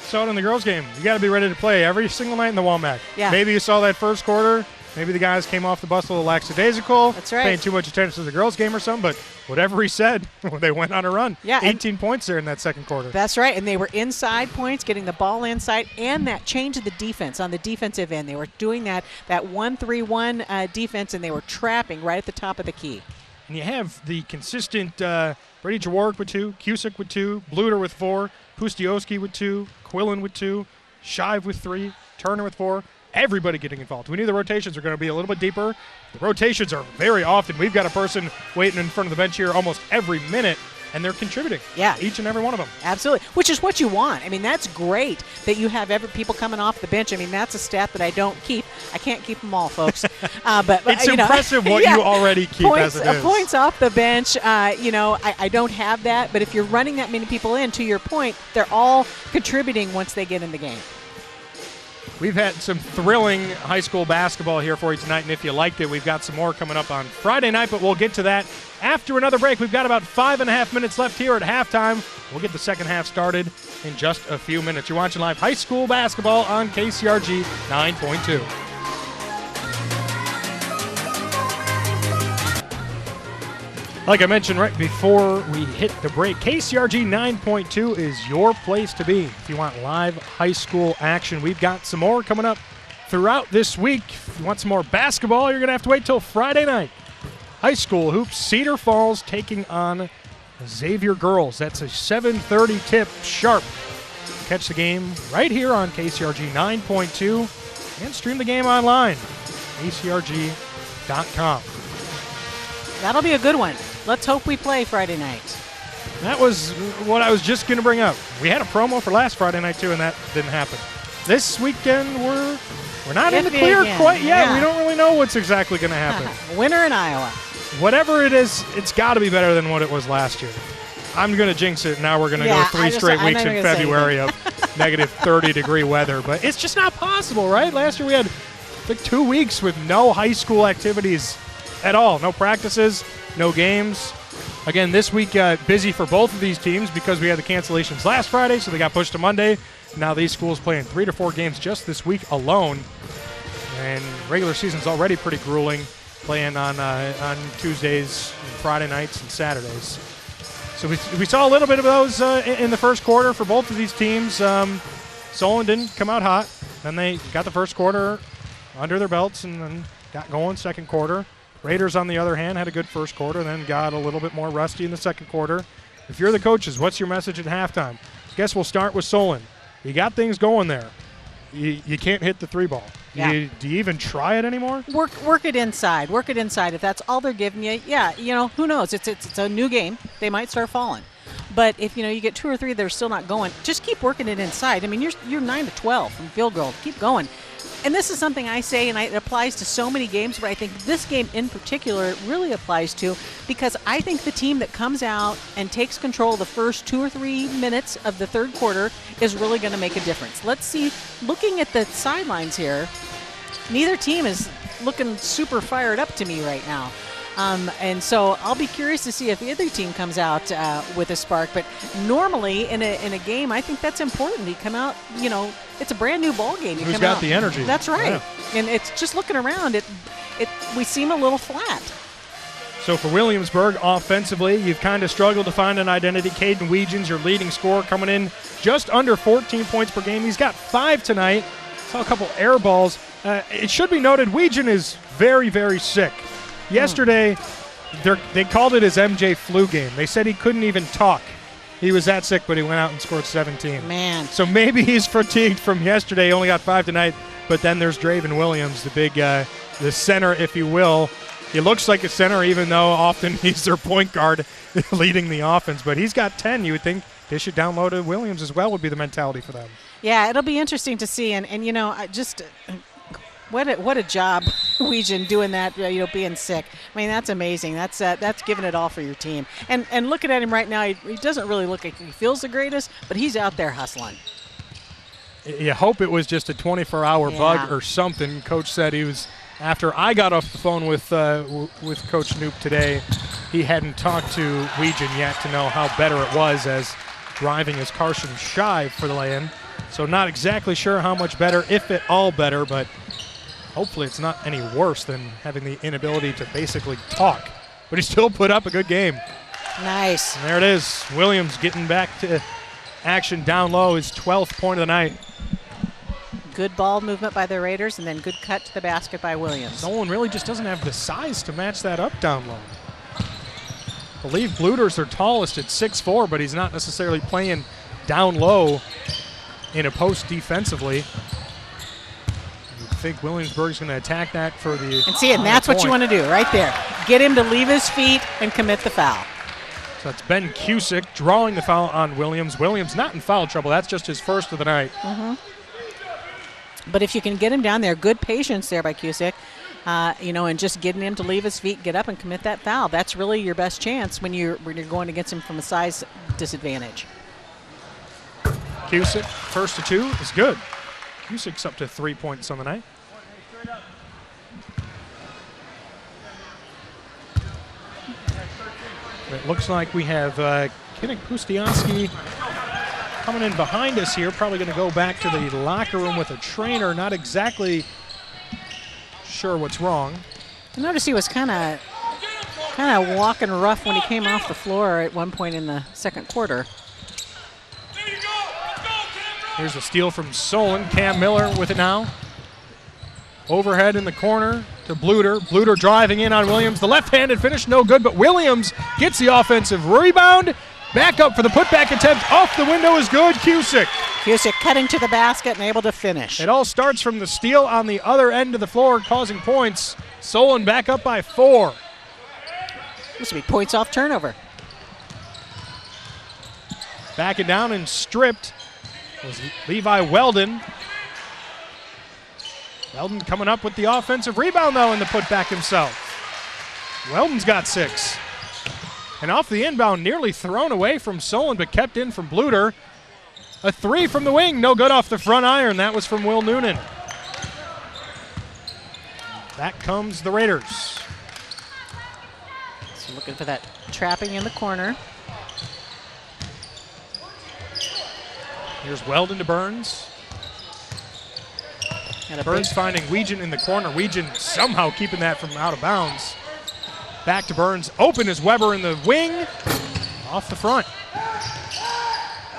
So in the girls' game, you got to be ready to play every single night in the Womack. Yeah. Maybe you saw that first quarter. Maybe the guys came off the bus a little lackadaisical. That's right. Paying too much attention to the girls' game or something. But whatever he said, they went on a run. Yeah, 18 points there in that second quarter. That's right. And they were inside points, getting the ball inside, and that change of the defense on the defensive end. They were doing that 1-3-1 defense, and they were trapping right at the top of the key. And you have the consistent Brady Jaworek with 2, Cusick with 2, Bluter with 4, Pustioski with 2, Quillen with 2, Shive with 3, Turner with 4. Everybody getting involved. We knew the rotations are going to be a little bit deeper. The rotations are very often. We've got a person waiting in front of the bench here almost every minute, and they're contributing. Yeah. Each and every one of them. Absolutely. Which is what you want. I mean, that's great that you have people coming off the bench. I mean, that's a stat that I don't keep. I can't keep them all, folks. But it's impressive what you already keep points, as it is. Points off the bench, I don't have that. But if you're running that many people in, to your point, they're all contributing once they get in the game. We've had some thrilling high school basketball here for you tonight, and if you liked it, we've got some more coming up on Friday night, but we'll get to that after another break. We've got about 5.5 minutes left here at halftime. We'll get the second half started in just a few minutes. You're watching live high school basketball on KCRG 9.2. Like I mentioned right before we hit the break, KCRG 9.2 is your place to be if you want live high school action. We've got some more coming up throughout this week. If you want some more basketball, you're going to have to wait till Friday night. High school hoops, Cedar Falls taking on Xavier Girls. That's a 7:30 tip sharp. Catch the game right here on KCRG 9.2 and stream the game online, kcrg.com. That'll be a good one. Let's hope we play Friday night. That was what I was just going to bring up. We had a promo for last Friday night, too, and that didn't happen. This weekend, we're not in the clear quite yet. Yeah. We don't really know what's exactly going to happen. Winter in Iowa. Whatever it is, it's got to be better than what it was last year. I'm going to jinx it. Now we're going to go 3 straight weeks in February of negative 30-degree weather. But it's just not possible, right? Last year we had like 2 weeks with no high school activities at all. No practices, no games. Again, this week busy for both of these teams because we had the cancellations last Friday, so they got pushed to Monday. Now these schools playing 3 to 4 games just this week alone. And regular season's already pretty grueling, playing on Tuesdays, and Friday nights, and Saturdays. So we saw a little bit of those in the first quarter for both of these teams. Solon didn't come out hot. Then they got the first quarter under their belts and then got going second quarter. Raiders, on the other hand, had a good first quarter, then got a little bit more rusty in the second quarter. If you're the coaches, what's your message at halftime? Guess we'll start with Solon. You got things going there. You can't hit the 3-ball. Yeah. Do you even try it anymore? Work it inside. Work it inside. If that's all they're giving you, who knows? It's a new game. They might start falling. But if you get 2 or 3 that are still not going, just keep working it inside. I mean, you're 9 to 12 from field goal. Keep going. And this is something I say, and it applies to so many games, but I think this game in particular it really applies to because I think the team that comes out and takes control of the first 2 or 3 minutes of the third quarter is really going to make a difference. Let's see, looking at the sidelines here, neither team is looking super fired up to me right now. And so I'll be curious to see if the other team comes out with a spark. But normally in a game, I think that's important. You come out, it's a brand new ball game. Who's got the energy? That's right. Yeah. And it's just looking around. We seem a little flat. So for Williamsburg, offensively, you've kind of struggled to find an identity. Caden Weegens, your leading scorer, coming in just under 14 points per game. He's got 5 tonight. Saw a couple air balls. It should be noted, Weegens is very, very sick. Yesterday, they called it his MJ flu game. They said he couldn't even talk. He was that sick, but he went out and scored 17. Man. So maybe he's fatigued from yesterday. He only got 5 tonight. But then there's Draven Williams, the big, the center, if you will. He looks like a center, even though often he's their point guard leading the offense. But he's got 10. You would think dish it down low to Williams as well would be the mentality for them. Yeah, it'll be interesting to see. And you know, what a job, Weejan, doing that, being sick. I mean, that's amazing. That's giving it all for your team. And looking at him right now, he doesn't really look like he feels the greatest, but he's out there hustling. You hope it was just a 24-hour bug or something. Coach said he was, after I got off the phone with Coach Knoop today, he hadn't talked to Weejan yet to know how better it was, as driving is Carson Shive for the lay-in. So not exactly sure how much better, if at all better, but hopefully it's not any worse than having the inability to basically talk. But he still put up a good game. Nice. And there it is. Williams getting back to action down low, his 12th point of the night. Good ball movement by the Raiders, and then good cut to the basket by Williams. Solon really just doesn't have the size to match that up down low. I believe Bluter's their tallest at 6'4", but he's not necessarily playing down low in a post defensively. I think Williamsburg's going to attack that for the and that's what you want to do right there. Get him to leave his feet and commit the foul. So it's Ben Cusick drawing the foul on Williams. Williams not in foul trouble. That's just his first of the night. Mm-hmm. But if you can get him down there, good patience there by Cusick, and just getting him to leave his feet, get up and commit that foul. That's really your best chance when you're going against him from a size disadvantage. Cusick, first to two is good. Cusick's up to 3 points on the night. It looks like we have Kinnick Pustianski coming in behind us here, probably going to go back to the locker room with a trainer. Not exactly sure what's wrong. I noticed he was kind of walking rough when he came off the floor at one point in the second quarter. Here's a steal from Solon. Cam Miller with it now. Overhead in the corner to Bluter. Bluter driving in on Williams. The left-handed finish, no good, but Williams gets the offensive rebound. Back up for the putback attempt. Off the window is good. Cusick cutting to the basket and able to finish. It all starts from the steal on the other end of the floor, causing points. Solon back up by 4. This will be points off turnover. Backing down and stripped was Levi Weldon. Weldon coming up with the offensive rebound, though, in the putback himself. Weldon's got 6. And off the inbound, nearly thrown away from Solon, but kept in from Bluter. A 3 from the wing, no good off the front iron. That was from Will Noonan. Back comes the Raiders. So looking for that trapping in the corner. Here's Weldon to Burns. Burns finding Weejan in the corner. Weejan somehow keeping that from out of bounds. Back to Burns. Open is Weber in the wing. Off the front.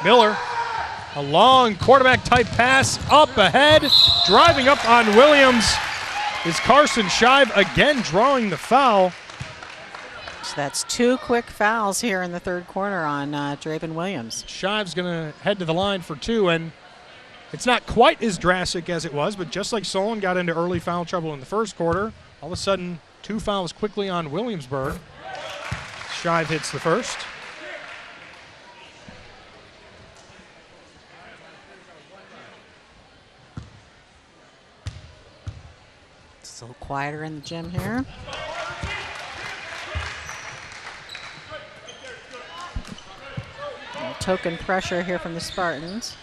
Miller. A long quarterback-type pass up ahead. Driving up on Williams is Carson Shive, again drawing the foul. So that's 2 quick fouls here in the third quarter on Draven Williams. Shive's going to head to the line for 2, and it's not quite as drastic as it was, but just like Solon got into early foul trouble in the first quarter, all of a sudden 2 fouls quickly on Williamsburg. Shive hits the first. It's a little quieter in the gym here. Token pressure here from the Spartans.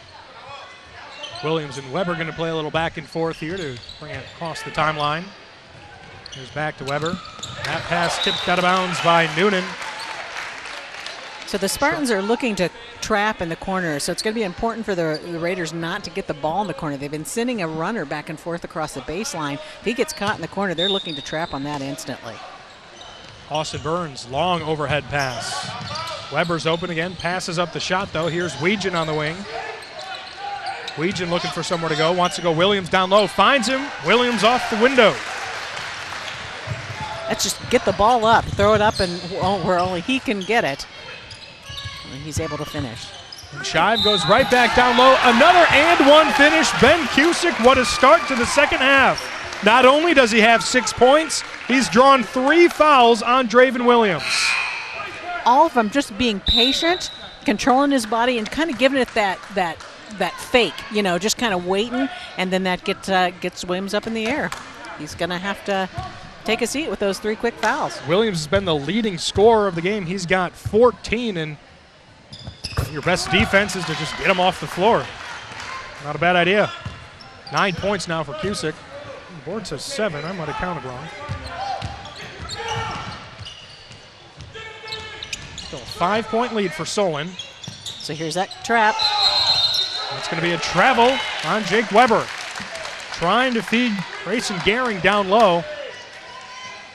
Williams and Weber going to play a little back and forth here to bring it across the timeline. Here's back to Weber. That pass tipped out of bounds by Noonan. So the Spartans are looking to trap in the corner, so it's going to be important for the Raiders not to get the ball in the corner. They've been sending a runner back and forth across the baseline. If he gets caught in the corner, they're looking to trap on that instantly. Austin Burns, long overhead pass. Weber's open again, passes up the shot though. Here's Weejan on the wing. Weejan looking for somewhere to go, wants to go Williams down low, finds him. Williams off the window. Let's just get the ball up, throw it up, and where only he can get it. And he's able to finish. And Shive goes right back down low. Another and one finish. Ben Cusick, what a start to the second half. Not only does he have 6 points, he's drawn 3 fouls on Draven Williams. All of them just being patient, controlling his body and kind of giving it that fake, just kind of waiting, and then that gets Williams up in the air. He's going to have to take a seat with those 3 quick fouls. Williams has been the leading scorer of the game. He's got 14, and your best defense is to just get him off the floor. Not a bad idea. 9 points now for Cusick. The board says 7. I might have counted wrong. Still a 5-point lead for Solon. So here's that trap. That's going to be a travel on Jake Weber. Trying to feed Grayson Gehring down low.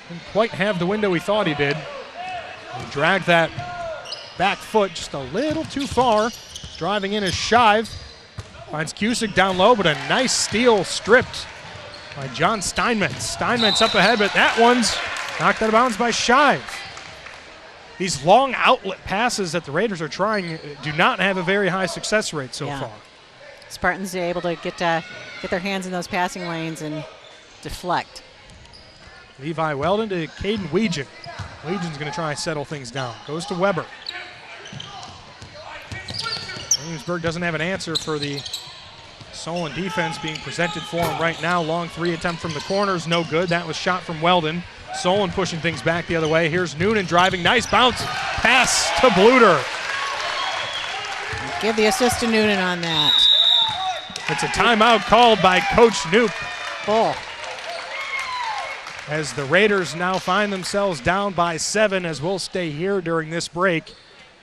Didn't quite have the window he thought he did. He dragged that back foot just a little too far. Driving in is Shive. Finds Cusick down low, but a nice steal stripped by John Steinmetz. Steinmetz up ahead, but that one's knocked out of bounds by Shive. These long outlet passes that the Raiders are trying do not have a very high success rate so far. Spartans are able to get their hands in those passing lanes and deflect. Levi Weldon to Caden Weegan. Weegan's going to try and settle things down. Goes to Weber. Williamsburg doesn't have an answer for the Solon defense being presented for him right now. Long 3 attempt from the corners, no good. That was shot from Weldon. Solon pushing things back the other way. Here's Noonan driving. Nice bounce. Pass to Bluter. Give the assist to Noonan on that. It's a timeout called by Coach Knoop. Bull. As the Raiders now find themselves down by 7 as we'll stay here during this break.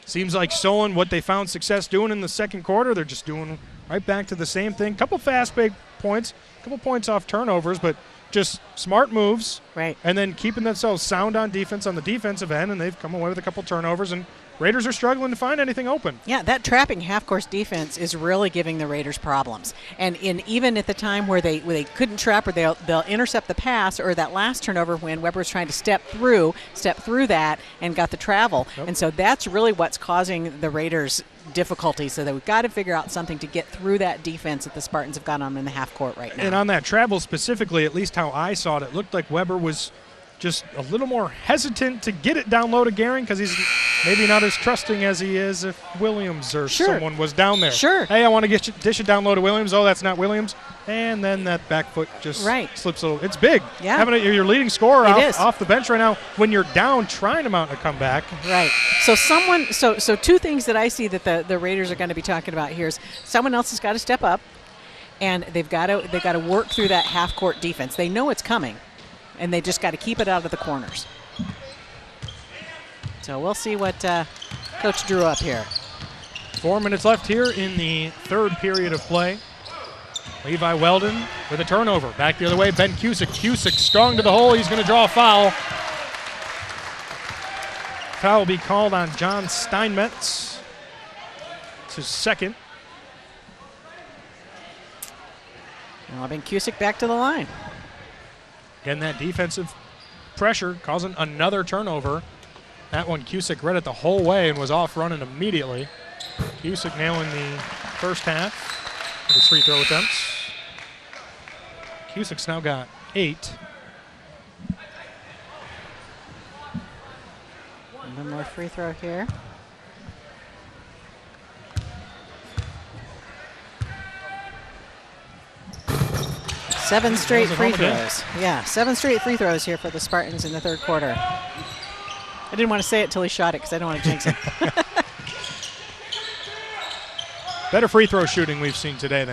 Seems like Solon, what they found success doing in the second quarter, they're just doing right back to the same thing. Couple fast break points, couple points off turnovers, but just smart moves. Right. And then keeping themselves sound on defense on the defensive end, and they've come away with a couple turnovers, and Raiders are struggling to find anything open. Yeah, that trapping half-course defense is really giving the Raiders problems. And even at the time where they couldn't trap, or they'll intercept the pass, or that last turnover when Weber was trying to step through that and got the travel. Yep. And so that's really what's causing the Raiders difficulty. So that we've got to figure out something to get through that defense that the Spartans have got on in the half court right now. And on that travel specifically, at least how I saw it, it looked like Weber was just a little more hesitant to get it down low to Gehring because he's maybe not as trusting as he is if Williams or someone was down there. Sure. Hey, I want to dish it down low to Williams. Oh, that's not Williams. And then that back foot just slips a little. It's big. Yeah. Having your leading scorer off the bench right now when you're down trying to mount a comeback. Right. So so 2 things that I see that the Raiders are going to be talking about here is someone else has got to step up, and they've got to work through that half court defense. They know it's coming, and they just got to keep it out of the corners. So we'll see what Coach drew up here. 4 minutes left here in the third period of play. Levi Weldon with a turnover. Back the other way, Ben Cusick. Cusick strong to the hole. He's going to draw a foul. Foul will be called on John Steinmetz. It's his second. Well, Ben Cusick back to the line. Again, that defensive pressure causing another turnover. That one Cusick read it the whole way and was off running immediately. Cusick nailing the first half with his free throw attempts. Cusick's now got 8. One more free throw here. Seven straight free throws. Yeah, 7 straight free throws here for the Spartans in the third quarter. I didn't want to say it till he shot it because I don't want to jinx him. Better free throw shooting we've seen tonight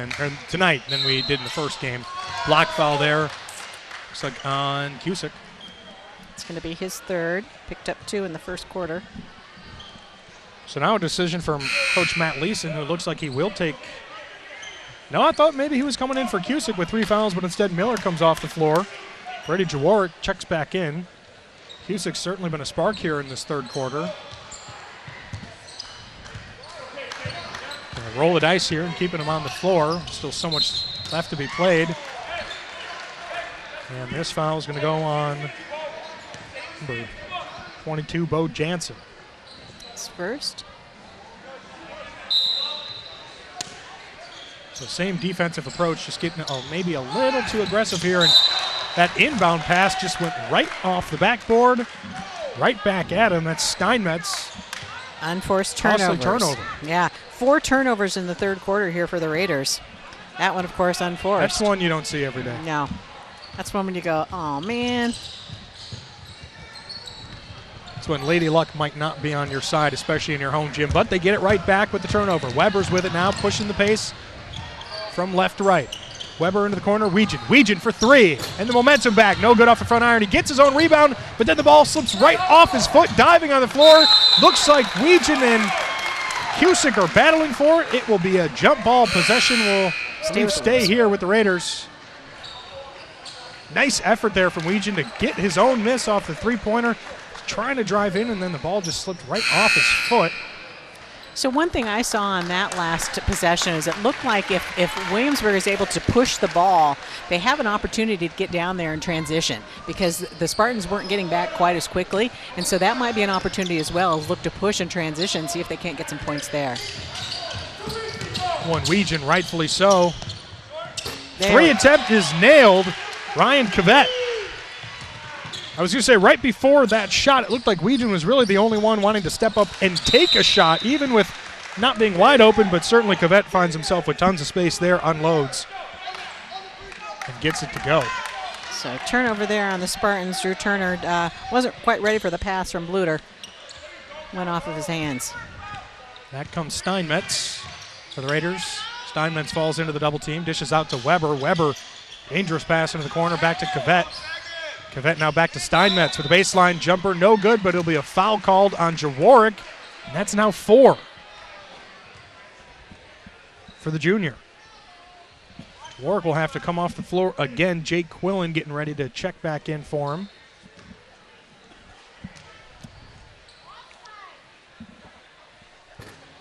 than we did in the first game. Block foul there. Looks like on Cusick. It's going to be his third. Picked up 2 in the first quarter. So now a decision from Coach Matt Leeson, who looks like he will take. No, I thought maybe he was coming in for Cusick with 3 fouls, but instead Miller comes off the floor. Brady Jaworek checks back in. Cusick's certainly been a spark here in this third quarter. Gonna roll the dice here and keeping him on the floor. Still so much left to be played. And this foul is going to go on number 22, Bo Jansen. It's first. So same defensive approach, just getting maybe a little too aggressive here. And that inbound pass just went right off the backboard, right back at him. That's Steinmetz. Unforced turnovers. Costly turnover. Yeah, 4 turnovers in the third quarter here for the Raiders. That one, of course, unforced. That's one you don't see every day. No. That's one when you go, oh, man. It's when Lady Luck might not be on your side, especially in your home gym. But they get it right back with the turnover. Weber's with it now, pushing the pace from left to right. Weber into the corner. Weegan for 3. And the momentum back. No good off the front iron. He gets his own rebound, but then the ball slips right off his foot, diving on the floor. Looks like Weegan and Cusick are battling for it. It will be a jump ball. Possession will stay here with the Raiders. Nice effort there from Weegan to get his own miss off the three-pointer. Trying to drive in, and then the ball just slipped right off his foot. So one thing I saw on that last possession is it looked like if Williamsburg is able to push the ball, they have an opportunity to get down there and transition because the Spartans weren't getting back quite as quickly, and so that might be an opportunity as well. Look to push and transition, see if they can't get some points there. One Weegan, rightfully so. 3 attempt is nailed. Ryan Cavett. I was going to say, right before that shot, it looked like Weegan was really the only one wanting to step up and take a shot, even with not being wide open, but certainly Cavett finds himself with tons of space there, unloads, and gets it to go. So turnover there on the Spartans. Drew Turner wasn't quite ready for the pass from Bluter. Went off of his hands. Back comes Steinmetz for the Raiders. Steinmetz falls into the double team, dishes out to Weber. Weber, dangerous pass into the corner, back to Cavett. Cavett now back to Steinmetz with a baseline jumper. No good, but it'll be a foul called on Jaworek, and that's now 4 for the junior. Jaworek will have to come off the floor again. Jake Quillen getting ready to check back in for him.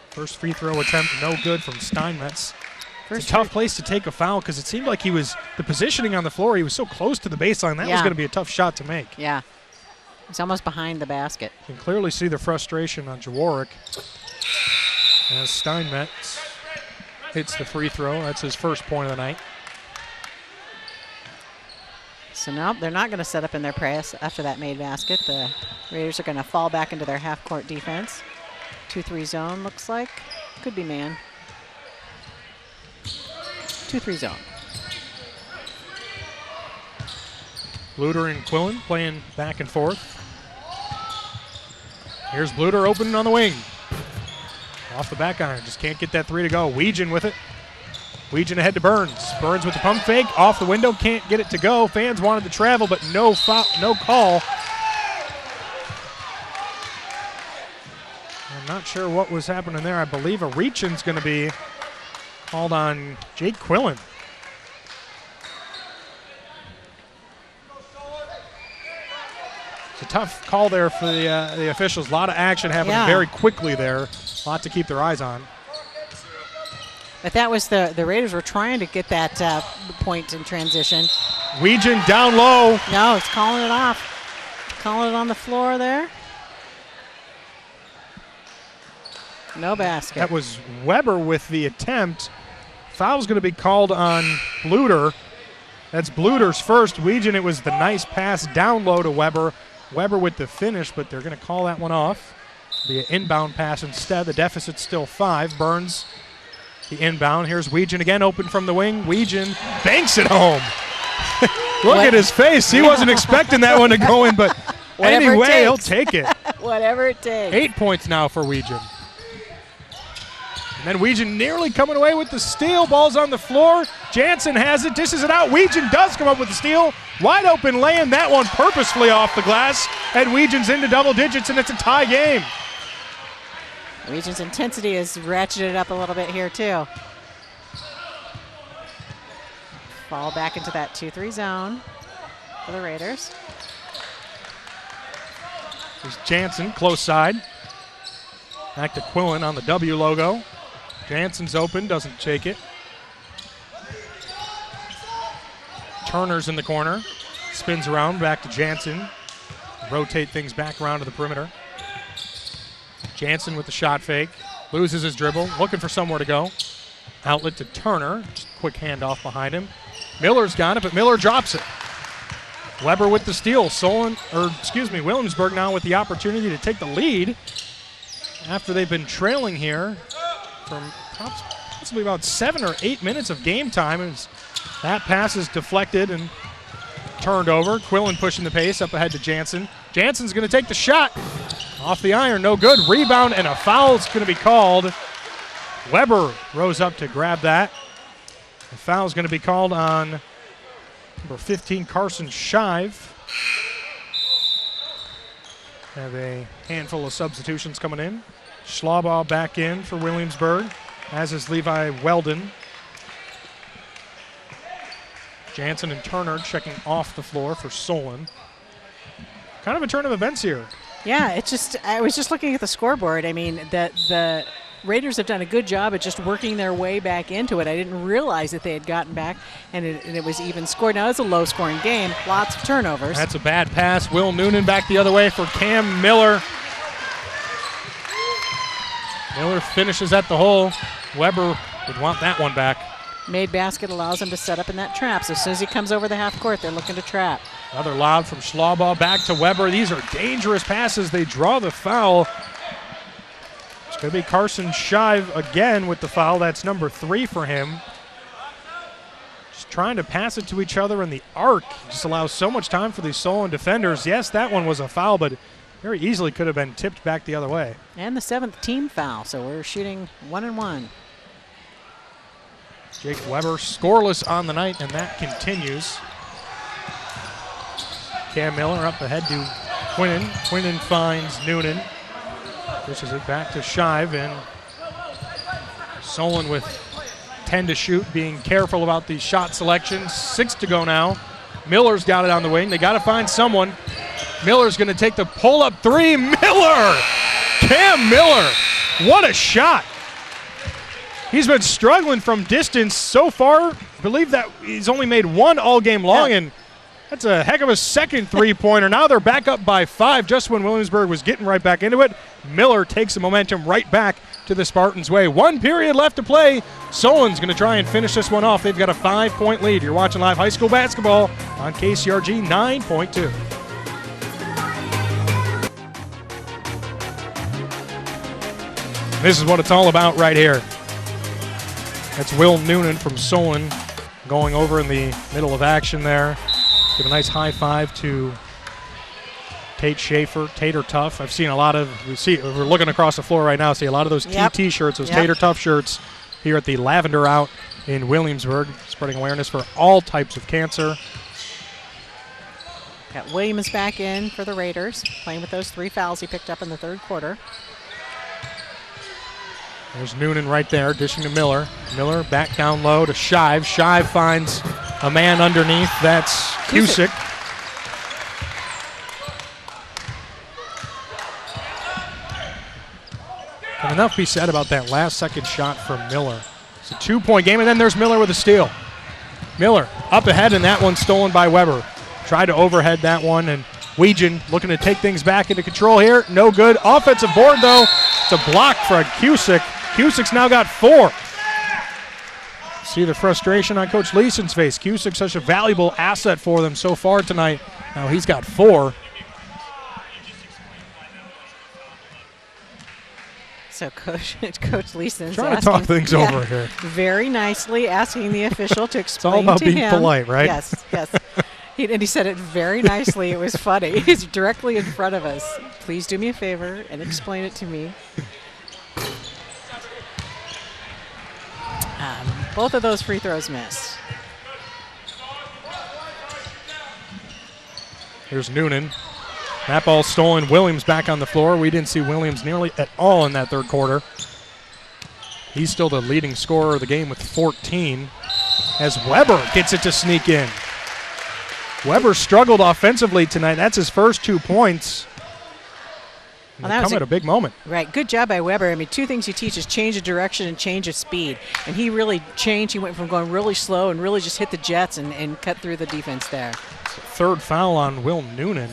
First free throw attempt, no good from Steinmetz. It's a tough place to take a foul because it seemed like the positioning on the floor, he was so close to the baseline. That was going to be a tough shot to make. Yeah. He's almost behind the basket. You can clearly see the frustration on Jaworek as Steinmetz hits the free throw. That's his first point of the night. So now they're not going to set up in their press after that made basket. The Raiders are going to fall back into their half-court defense. 2-3 zone looks like. Could be man. 2-3 zone. Bluter and Quillen playing back and forth. Here's Bluter opening on the wing. Off the back iron, just can't get that 3 to go. Weegan with it. Weegan ahead to Burns. Burns with the pump fake, off the window, can't get it to go. Fans wanted to travel, but no foul, no call. I'm not sure what was happening there. I believe a reach-in's going to be called on Jake Quillen. It's a tough call there for the officials. A lot of action happening very quickly there. A lot to keep their eyes on. But that was the Raiders were trying to get that point in transition. Weegan down low. No, it's calling it off. Calling it on the floor there. No basket. That was Weber with the attempt. Foul's going to be called on Bluter. That's Bluter's first. Weegan, it was the nice pass down low to Weber. Weber with the finish, but they're going to call that one off. Be an inbound pass instead. The deficit's still 5. Burns the inbound. Here's Weegan again, open from the wing. Weegan banks it home. Look at his face. He wasn't expecting that one to go in, but anyway, he'll take it. Whatever it takes. 8 points now for Weegan. And then Weegan nearly coming away with the steal. Ball's on the floor. Jansen has it, dishes it out. Weegan does come up with the steal. Wide open, laying that one purposefully off the glass. And Weegan's into double digits, and it's a tie game. Weegan's intensity has ratcheted up a little bit here, too. Ball back into that 2-3 zone for the Raiders. Here's Jansen, close side. Back to Quillen on the W logo. Jansen's open, doesn't take it. Turner's in the corner. Spins around, back to Jansen. Rotate things back around to the perimeter. Jansen with the shot fake. Loses his dribble, looking for somewhere to go. Outlet to Turner. Just quick handoff behind him. Miller's got it, but Miller drops it. Weber with the steal. Williamsburg now with the opportunity to take the lead. after they've been trailing here from possibly about 7 or 8 minutes of game time. As that pass is deflected and turned over. Quillen pushing the pace up ahead to Jansen. Jansen's going to take the shot. Off the iron, no good. Rebound and a foul is going to be called. Weber rose up to grab that. The foul is going to be called on number 15, Carson Shive. Have a handful of substitutions coming in. Schlaubaugh back in for Williamsburg, as is Levi Weldon. Jansen and Turner checking off the floor for Solon. Kind of a turn of events here. Yeah, it's just, I was just looking at the scoreboard. I mean, the Raiders have done a good job at just working their way back into it. I didn't realize that they had gotten back, and it was even scored. Now, it's a low-scoring game, lots of turnovers. That's a bad pass. Will Noonan back the other way for Cam Miller. Miller finishes at the hole. Weber would want that one back. Made basket allows him to set up in that trap. So as soon as he comes over the half court, they're looking to trap. Another lob from Schlaubaugh back to Weber. These are dangerous passes. They draw the foul. It's going to be Carson Shive again with the foul. That's number 3 for him. Just trying to pass it to each other in the arc. Just allows so much time for these Solon defenders. Yes, that one was a foul, but very easily could have been tipped back the other way. And the 7th team foul, so we're shooting 1-1. Jake Weber scoreless on the night, and that continues. Cam Miller up ahead to Quinnen. Quinnen finds Noonan. Pushes it back to Shive, and Solon with 10 to shoot, being careful about the shot selection. 6 to go now. Miller's got it on the wing. They got to find someone. Miller's going to take the pull-up 3. Miller! Cam Miller! What a shot! He's been struggling from distance so far. I believe that he's only made 1 all game long, and that's a heck of a second three-pointer. Now they're back up by 5 just when Williamsburg was getting right back into it. Miller takes the momentum right back to the Spartans' way. 1 period left to play. Solon's going to try and finish this one off. They've got a 5-point lead. You're watching live high school basketball on KCRG 9.2. This is what it's all about right here. That's Will Noonan from Solon going over in the middle of action there. Give a nice high five to Tate Schaefer, Tater Tough. I've seen a lot of, we're looking across the floor right now, see a lot of those T-shirts, those Tater Tough shirts here at the Lavender Out in Williamsburg, spreading awareness for all types of cancer. Got Williams back in for the Raiders, playing with those 3 fouls he picked up in the 3rd quarter. There's Noonan right there, dishing to Miller. Miller back down low to Shive. Shive finds a man underneath. That's Cusick. Can enough be said about that last-second shot from Miller? It's a 2-point game, and then there's Miller with a steal. Miller up ahead, and that one stolen by Weber. Tried to overhead that one, and Weegan looking to take things back into control here. No good. Offensive board, though. It's a block for Cusick. Cusick's now got 4. See the frustration on Coach Leeson's face. Cusick's such a valuable asset for them so far tonight. Now he's got 4. So Coach Leeson's trying to talk things over here. Very nicely asking the official to explain it's all about to being him. Polite, right? Yes. And he said it very nicely. It was funny. He's directly in front of us. Please do me a favor and explain it to me. Both of those free throws missed. Here's Noonan. That ball stolen. Williams back on the floor. We didn't see Williams nearly at all in that 3rd quarter. He's still the leading scorer of the game with 14 as Weber gets it to sneak in. Weber struggled offensively tonight. That's his first 2 points. Well, that come at a big moment. Right. Good job by Weber. I mean, 2 things you teach is change of direction and change of speed. And he really changed. He went from going really slow and really just hit the jets and cut through the defense there. It's the 3rd foul on Will Noonan.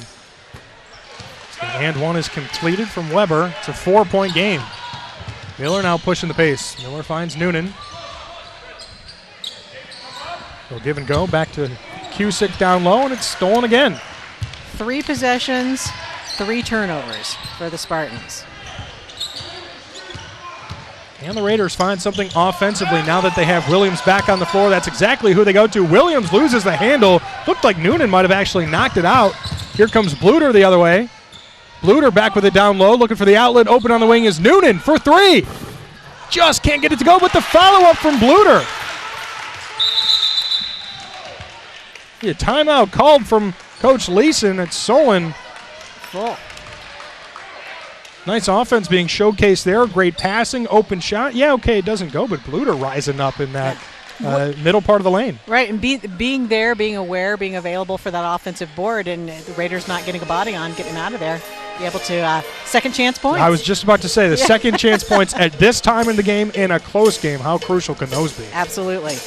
And 1 is completed from Weber. It's a 4-point game. Miller now pushing the pace. Miller finds Noonan. He'll give and go back to Cusick down low, and it's stolen again. 3 possessions, 3 turnovers for the Spartans. Can the Raiders find something offensively now that they have Williams back on the floor? That's exactly who they go to. Williams loses the handle. Looked like Noonan might have actually knocked it out. Here comes Bluter the other way. Bluter back with it down low, looking for the outlet. Open on the wing is Noonan for three. Just can't get it to go, but the follow-up from Bluter. A timeout called from Coach Leeson at Solon. Full. Nice offense being showcased there. Great passing, open shot. Yeah, okay, it doesn't go, but Bluter rising up in that middle part of the lane. Right, and being there, being aware, being available for that offensive board, and the Raiders not getting a body on, getting out of there, be able to second chance points. I was just about to say, the second chance points at this time in the game in a close game, how crucial can those be? Absolutely.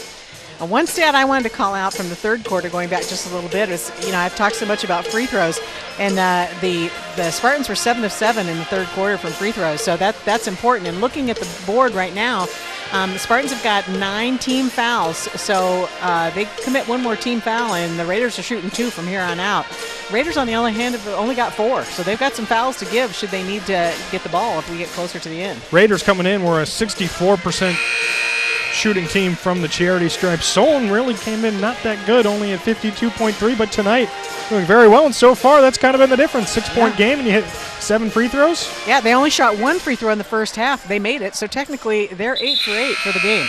One stat I wanted to call out from the third quarter, going back just a little bit, is I've talked so much about free throws, and the Spartans were 7 of 7 in the third quarter from free throws, so that's important. And looking at the board right now, the Spartans have got 9 team fouls, so they commit one more team foul, and the Raiders are shooting 2 from here on out. Raiders, on the other hand, have only got 4, so they've got some fouls to give should they need to get the ball if we get closer to the end. Raiders coming in were a 64% shooting team from the charity stripe. Solon really came in not that good, only at 52.3, but tonight doing very well, and so far that's kind of been the difference. 6-point game, and you hit 7 free throws? Yeah, they only shot 1 free throw in the first half. They made it, so technically they're 8 for 8 for the game.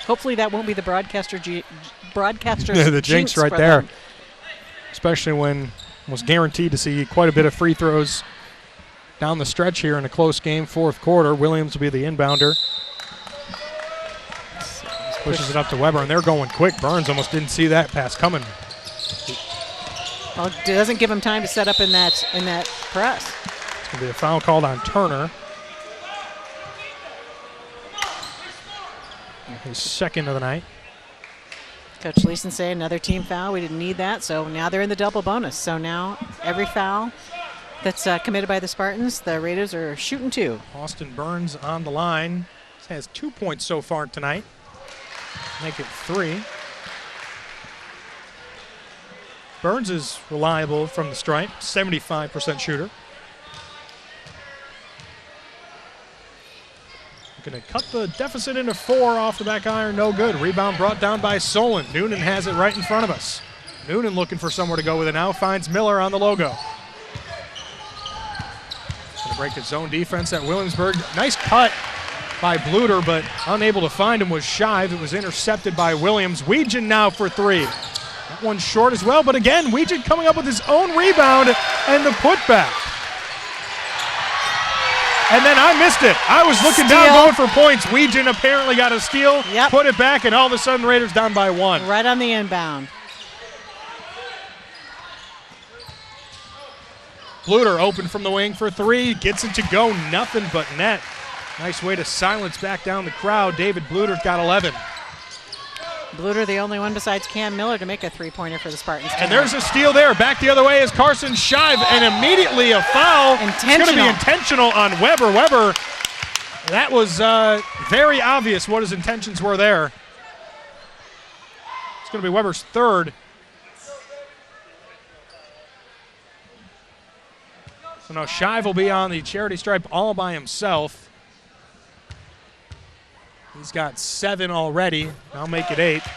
Hopefully that won't be the broadcaster's the jinx right there. Them. Especially when was guaranteed to see quite a bit of free throws down the stretch here in a close game, fourth quarter. Williams will be the inbounder. Pushes it up to Weber, and they're going quick. Burns almost didn't see that pass coming. Well, it doesn't give him time to set up in that press. It's going to be a foul called on Turner. His second of the night. Coach Leeson say another team foul. We didn't need that, so now they're in the double bonus. So now every foul that's committed by the Spartans, the Raiders are shooting 2. Austin Burns on the line. He has 2 points so far tonight. Make it 3. Burns is reliable from the stripe, 75% shooter. Going to cut the deficit into 4 off the back iron, no good. Rebound brought down by Solon. Noonan has it right in front of us. Noonan looking for somewhere to go with it now, finds Miller on the logo. Going to break his zone defense at Williamsburg. Nice cut by Bluter, but unable to find him was Shive. It was intercepted by Williams. Weegan now for 3. That one's short as well, but again, Weegan coming up with his own rebound and the putback. And then I missed it. I was looking down going for points. Weegan apparently got a steal, put it back, and all of a sudden Raiders down by 1. Right on the inbound. Bluter open from the wing for 3. Gets it to go, nothing but net. Nice way to silence back down the crowd. David Bluter's got 11. Bluter, the only one besides Cam Miller to make a 3-pointer for the Spartans. And there's a steal there. Back the other way is Carson Shive, and immediately a foul. It's going to be intentional on Weber. Weber, that was very obvious what his intentions were there. It's going to be Weber's 3rd. So now Shive will be on the charity stripe all by himself. He's got 7 already. I'll make it 8. So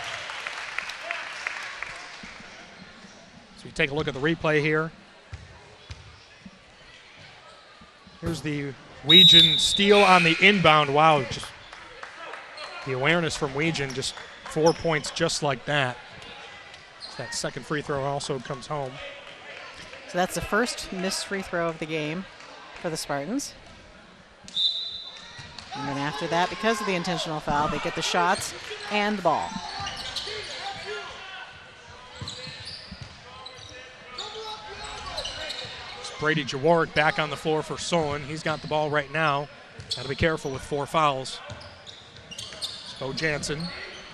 we take a look at the replay here. Here's the Weegan steal on the inbound. Wow, just the awareness from Weegan, just 4 points just like that. So that second free throw also comes home. So that's the first missed free throw of the game for the Spartans. And then after that, because of the intentional foul, they get the shots and the ball. It's Brady Jaworek back on the floor for Solon. He's got the ball right now. Got to be careful with 4 fouls. Bo Jansen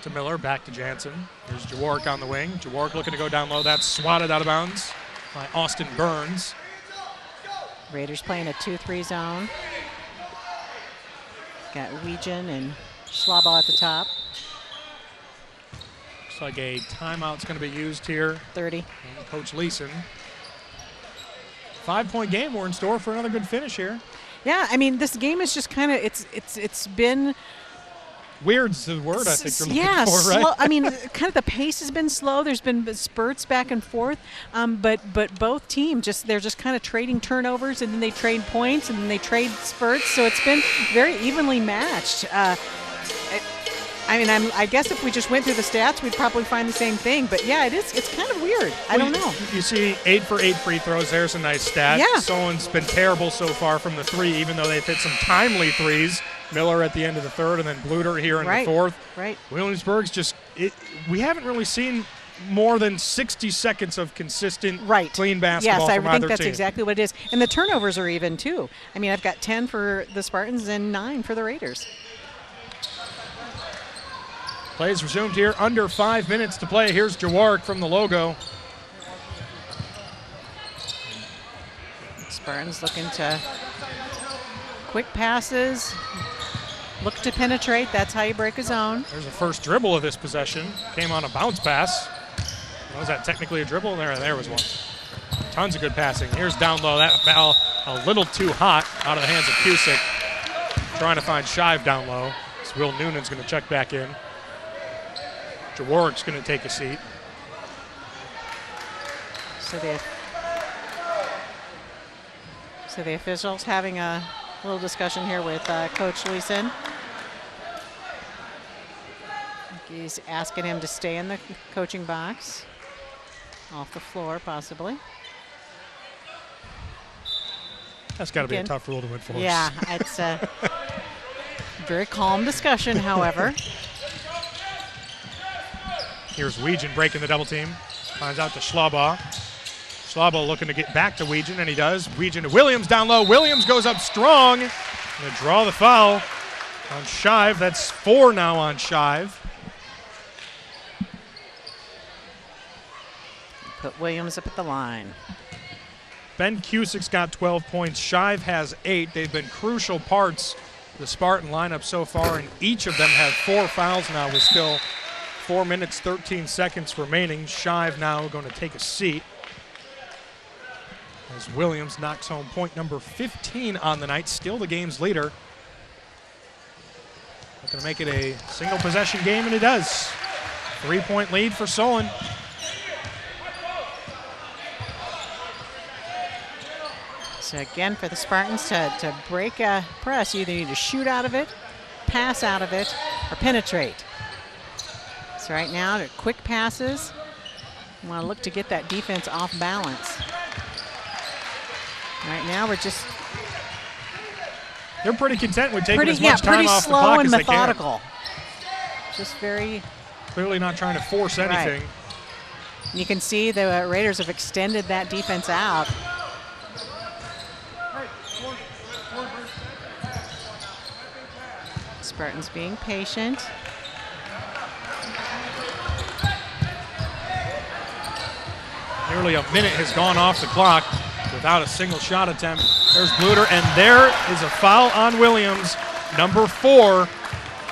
to Miller, back to Jansen. Here's Jaworek on the wing. Jaworek looking to go down low. That's swatted out of bounds by Austin Burns. Raiders playing a 2-3 zone. Got Weegan and Schlabel at the top. Looks like a timeout's going to be used here. 30. And Coach Leeson. 5-point game. We're in store for another good finish here. Yeah, I mean, this game is just kind of it's been weird's the word I think you're looking for, slow. right? I mean, kind of the pace has been slow. There's been spurts back and forth, but both teams they're just kind of trading turnovers, and then they trade points, and then they trade spurts. So it's been very evenly matched. I guess if we just went through the stats, we'd probably find the same thing. But yeah, it's kind of weird. I don't know. You see 8 for 8 free throws. There's a nice stat. Yeah. Solon's been terrible so far from the three, even though they've hit some timely threes. Miller at the end of the third, and then Bluter here in the fourth. Right. Williamsburg's we haven't really seen more than 60 seconds of consistent, clean basketball from either team. Yes, I think that's exactly what it is. And the turnovers are even, too. I mean, I've got 10 for the Spartans and 9 for the Raiders. Plays resumed here. Under 5 minutes to play. Here's Jaworek from the logo. Spartans looking to quick passes. Look to penetrate. That's how you break a zone. There's a first dribble of this possession. Came on a bounce pass. Was that technically a dribble? There was one. Tons of good passing. Here's down low. That ball a little too hot out of the hands of Cusick. Trying to find Shive down low. So Will Noonan's going to check back in. Jaworek's going to take a seat. So the officials having a little discussion here with Coach Leeson. He's asking him to stay in the coaching box. Off the floor, possibly. That's got to be a tough rule to enforce. Yeah, it's a very calm discussion, however. Here's Weegan breaking the double team. Finds out to Schlaubaugh. Schlaubaugh looking to get back to Weegan, and he does. Weegan to Williams down low. Williams goes up strong. Going to draw the foul on Shive. That's 4 now on Shive. Put Williams up at the line. Ben Cusick's got 12 points. Shive has 8. They've been crucial parts of the Spartan lineup so far, and each of them have 4 fouls now with still 4 minutes, 13 seconds remaining. Shive now going to take a seat as Williams knocks home point number 15 on the night, still the game's leader. Looking to make it a single possession game, and it does. 3-point lead for Solon. So again, for the Spartans to break a press, you either need to shoot out of it, pass out of it, or penetrate. So right now, they're quick passes. You want to look to get that defense off balance. Right now, they're pretty content with taking as much time off the clock slow and as methodical. they can. Just very clearly not trying to force anything. Right. You can see the Raiders have extended that defense out. Spartans being patient. Nearly a minute has gone off the clock without a single shot attempt. There's Bluter, and there is a foul on Williams, number 4.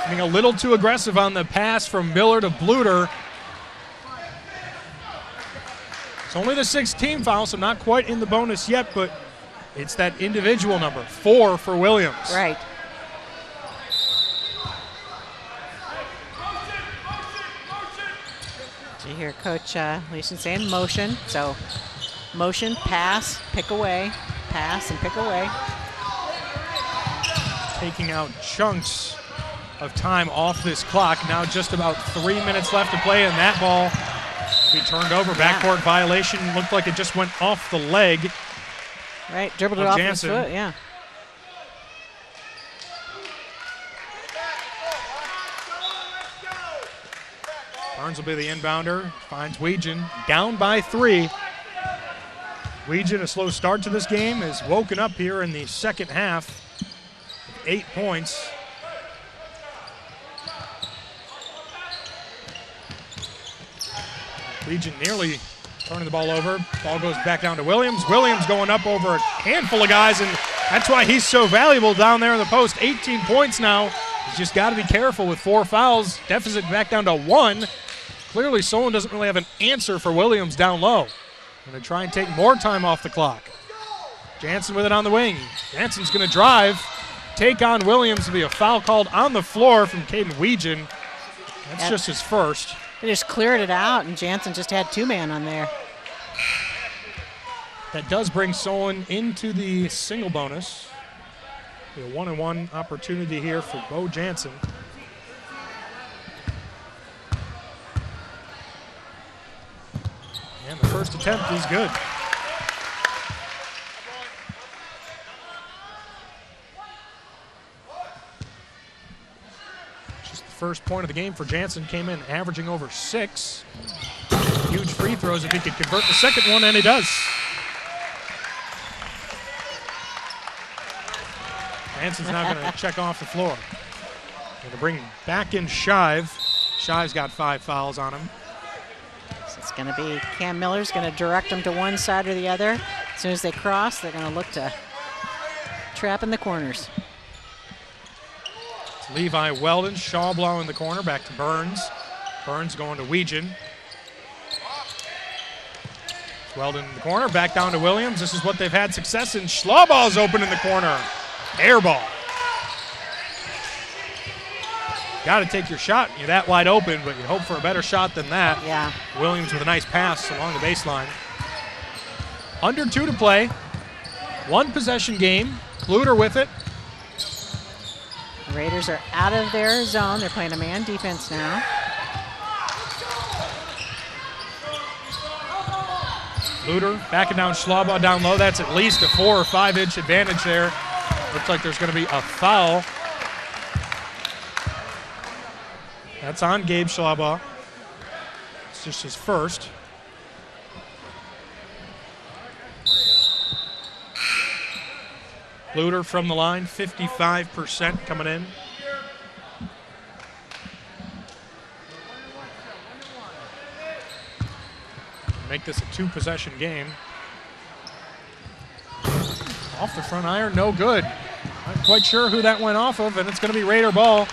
Being a little too aggressive on the pass from Miller to Bluter. It's only the 6th team foul, so not quite in the bonus yet, but it's that individual number, 4 for Williams. Right. You hear Coach Leeson saying motion. So motion, pass, pick away, pass and pick away. Taking out chunks of time off this clock. Now just about 3 minutes left to play, and that ball will be turned over. Backcourt violation. Looked like it just went off the leg. Right, dribbled it off his foot, yeah. Barnes will be the inbounder. Finds Weegan down by 3. Weegan, a slow start to this game, has woken up here in the second half with 8 points. Weegan nearly turning the ball over. Ball goes back down to Williams. Williams going up over a handful of guys, and that's why he's so valuable down there in the post. 18 points now. He's just got to be careful with 4 fouls. Deficit back down to 1. Clearly, Solon doesn't really have an answer for Williams down low. Going to try and take more time off the clock. Jansen with it on the wing. Jansen's going to drive, take on Williams. Will be a foul called on the floor from Caden Weegan. That's just his first. They just cleared it out, and Jansen just had two-man on there. That does bring Solon into the single bonus. A 1-on-1 opportunity here for Bo Jansen. And the first attempt is good. Just the first point of the game for Jansen. Came in averaging over 6. Huge free throws if he could convert the second one, and he does. Jansen's now going to check off the floor. Going to bring back in Shive. Shive's got 5 fouls on him. So it's going to be Cam Miller's going to direct them to one side or the other. As soon as they cross, they're going to look to trap in the corners. It's Levi Weldon, Shawblow in the corner, back to Burns. Burns going to Weegan. Weldon in the corner, back down to Williams. This is what they've had success in. Schlawball's open in the corner. Air ball. Got to take your shot. You're that wide open, but you hope for a better shot than that. Yeah. Williams with a nice pass along the baseline. Under 2 to play. 1 possession game. Kluter with it. The Raiders are out of their zone. They're playing a man defense now. Kluter backing down Schlawbaugh down low. That's at least a 4 or 5 inch advantage there. Looks like there's going to be a foul. That's on Gabe Schlawbaugh. It's just his first. Kluter from the line, 55% coming in. Make this a 2-possession game. Off the front iron, no good. Not quite sure who that went off of, and it's going to be Raider ball.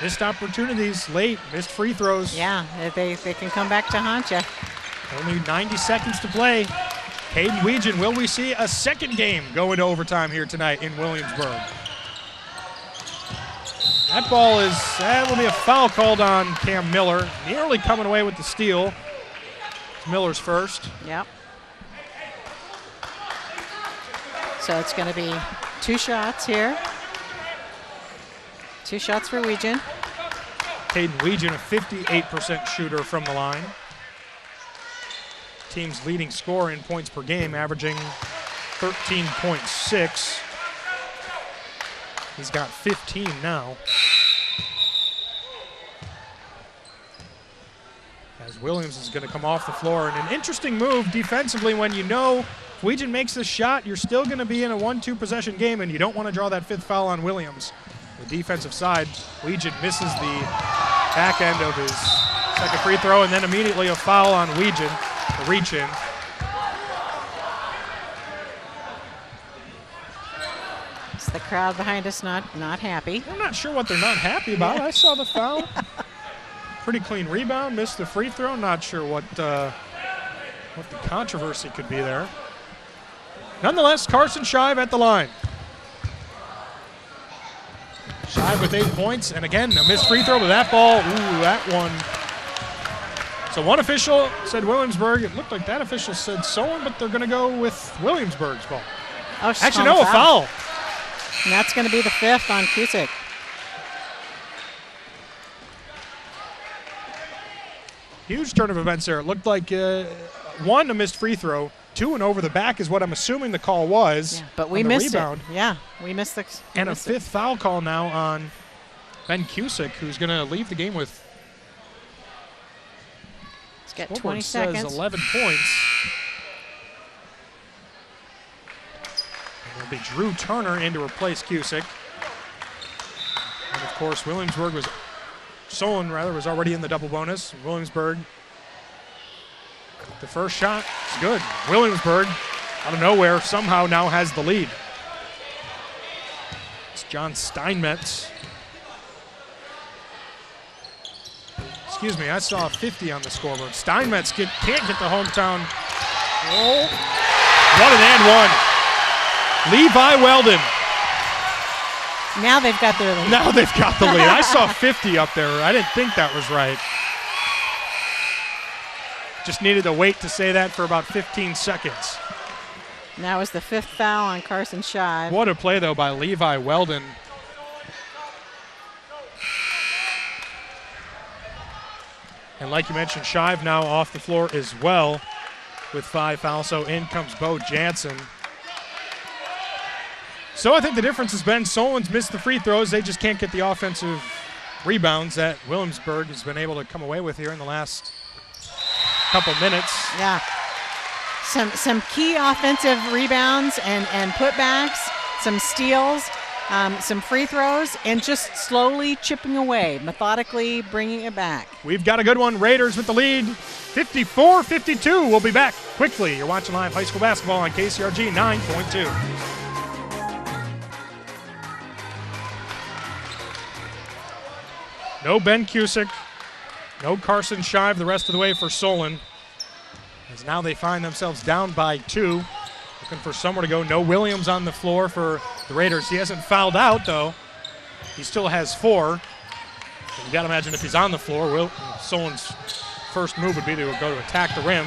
Missed opportunities late, missed free throws. Yeah, they can come back to haunt you. Only 90 seconds to play. Caden Weegan, will we see a second game go into overtime here tonight in Williamsburg? That ball is, that will be a foul called on Cam Miller. Nearly coming away with the steal. It's Miller's first. Yep. So it's going to be 2 shots here. 2 shots for Weegan. Caden Weegan, a 58% shooter from the line. Team's leading scorer in points per game, averaging 13.6. He's got 15 now. As Williams is going to come off the floor. And an interesting move defensively when you know if Weegan makes this shot, you're still going to be in a 1-2 possession game, and you don't want to draw that 5th foul on Williams. The defensive side, Weegan misses the back end of his second free throw, and then immediately a foul on Weegan, a reach in. It's the crowd behind us not happy. I'm not sure what they're not happy about. I saw the foul. Pretty clean rebound, missed the free throw. Not sure what the controversy could be there. Nonetheless, Carson Shive at the line. Shive with 8 points, and again, a missed free throw, but that ball, that one. So one official said Williamsburg. It looked like that official said Solon, but they're going to go with Williamsburg's ball. Oh, actually, no, a foul. And that's going to be the 5th on Cusick. Huge turn of events there. It looked like 1, a missed free throw. 2, and over the back is what I'm assuming the call was. Yeah, but we missed rebound. it. Yeah, we missed the. And a 5th foul call now on Ben Cusick, who's going to leave the game with. He's got 20 seconds. Says 11 points. And it'll be Drew Turner in to replace Cusick. And of course, Solon was already in the double bonus. Williamsburg. The first shot is good. Williamsburg, out of nowhere, somehow now has the lead. It's John Steinmetz. Excuse me, I saw a 50 on the scoreboard. Steinmetz can't get the hometown Oh. What an and one. Levi Weldon. Now they've got their lead. Now they've got the lead. I saw 50 up there. I didn't think that was right. Just needed to wait to say that for about 15 seconds. Now is the 5th foul on Carson Shive. What a play, though, by Levi Weldon. And like you mentioned, Shive now off the floor as well with 5 fouls. So in comes Bo Jansen. So I think the difference has been Solon's missed the free throws. They just can't get the offensive rebounds that Williamsburg has been able to come away with here in the last couple minutes. Yeah. Some key offensive rebounds and putbacks, some steals, some free throws, and just slowly chipping away, methodically bringing it back. We've got a good one. Raiders with the lead, 54-52. We'll be back quickly. You're watching live high school basketball on KCRG 9.2. No Ben Cusick, no Carson Shive the rest of the way for Solon. As now they find themselves down by 2. Looking for somewhere to go. No Williams on the floor for the Raiders. He hasn't fouled out, though. He still has 4. And you got to imagine if he's on the floor, Solon's first move would be to go to attack the rim.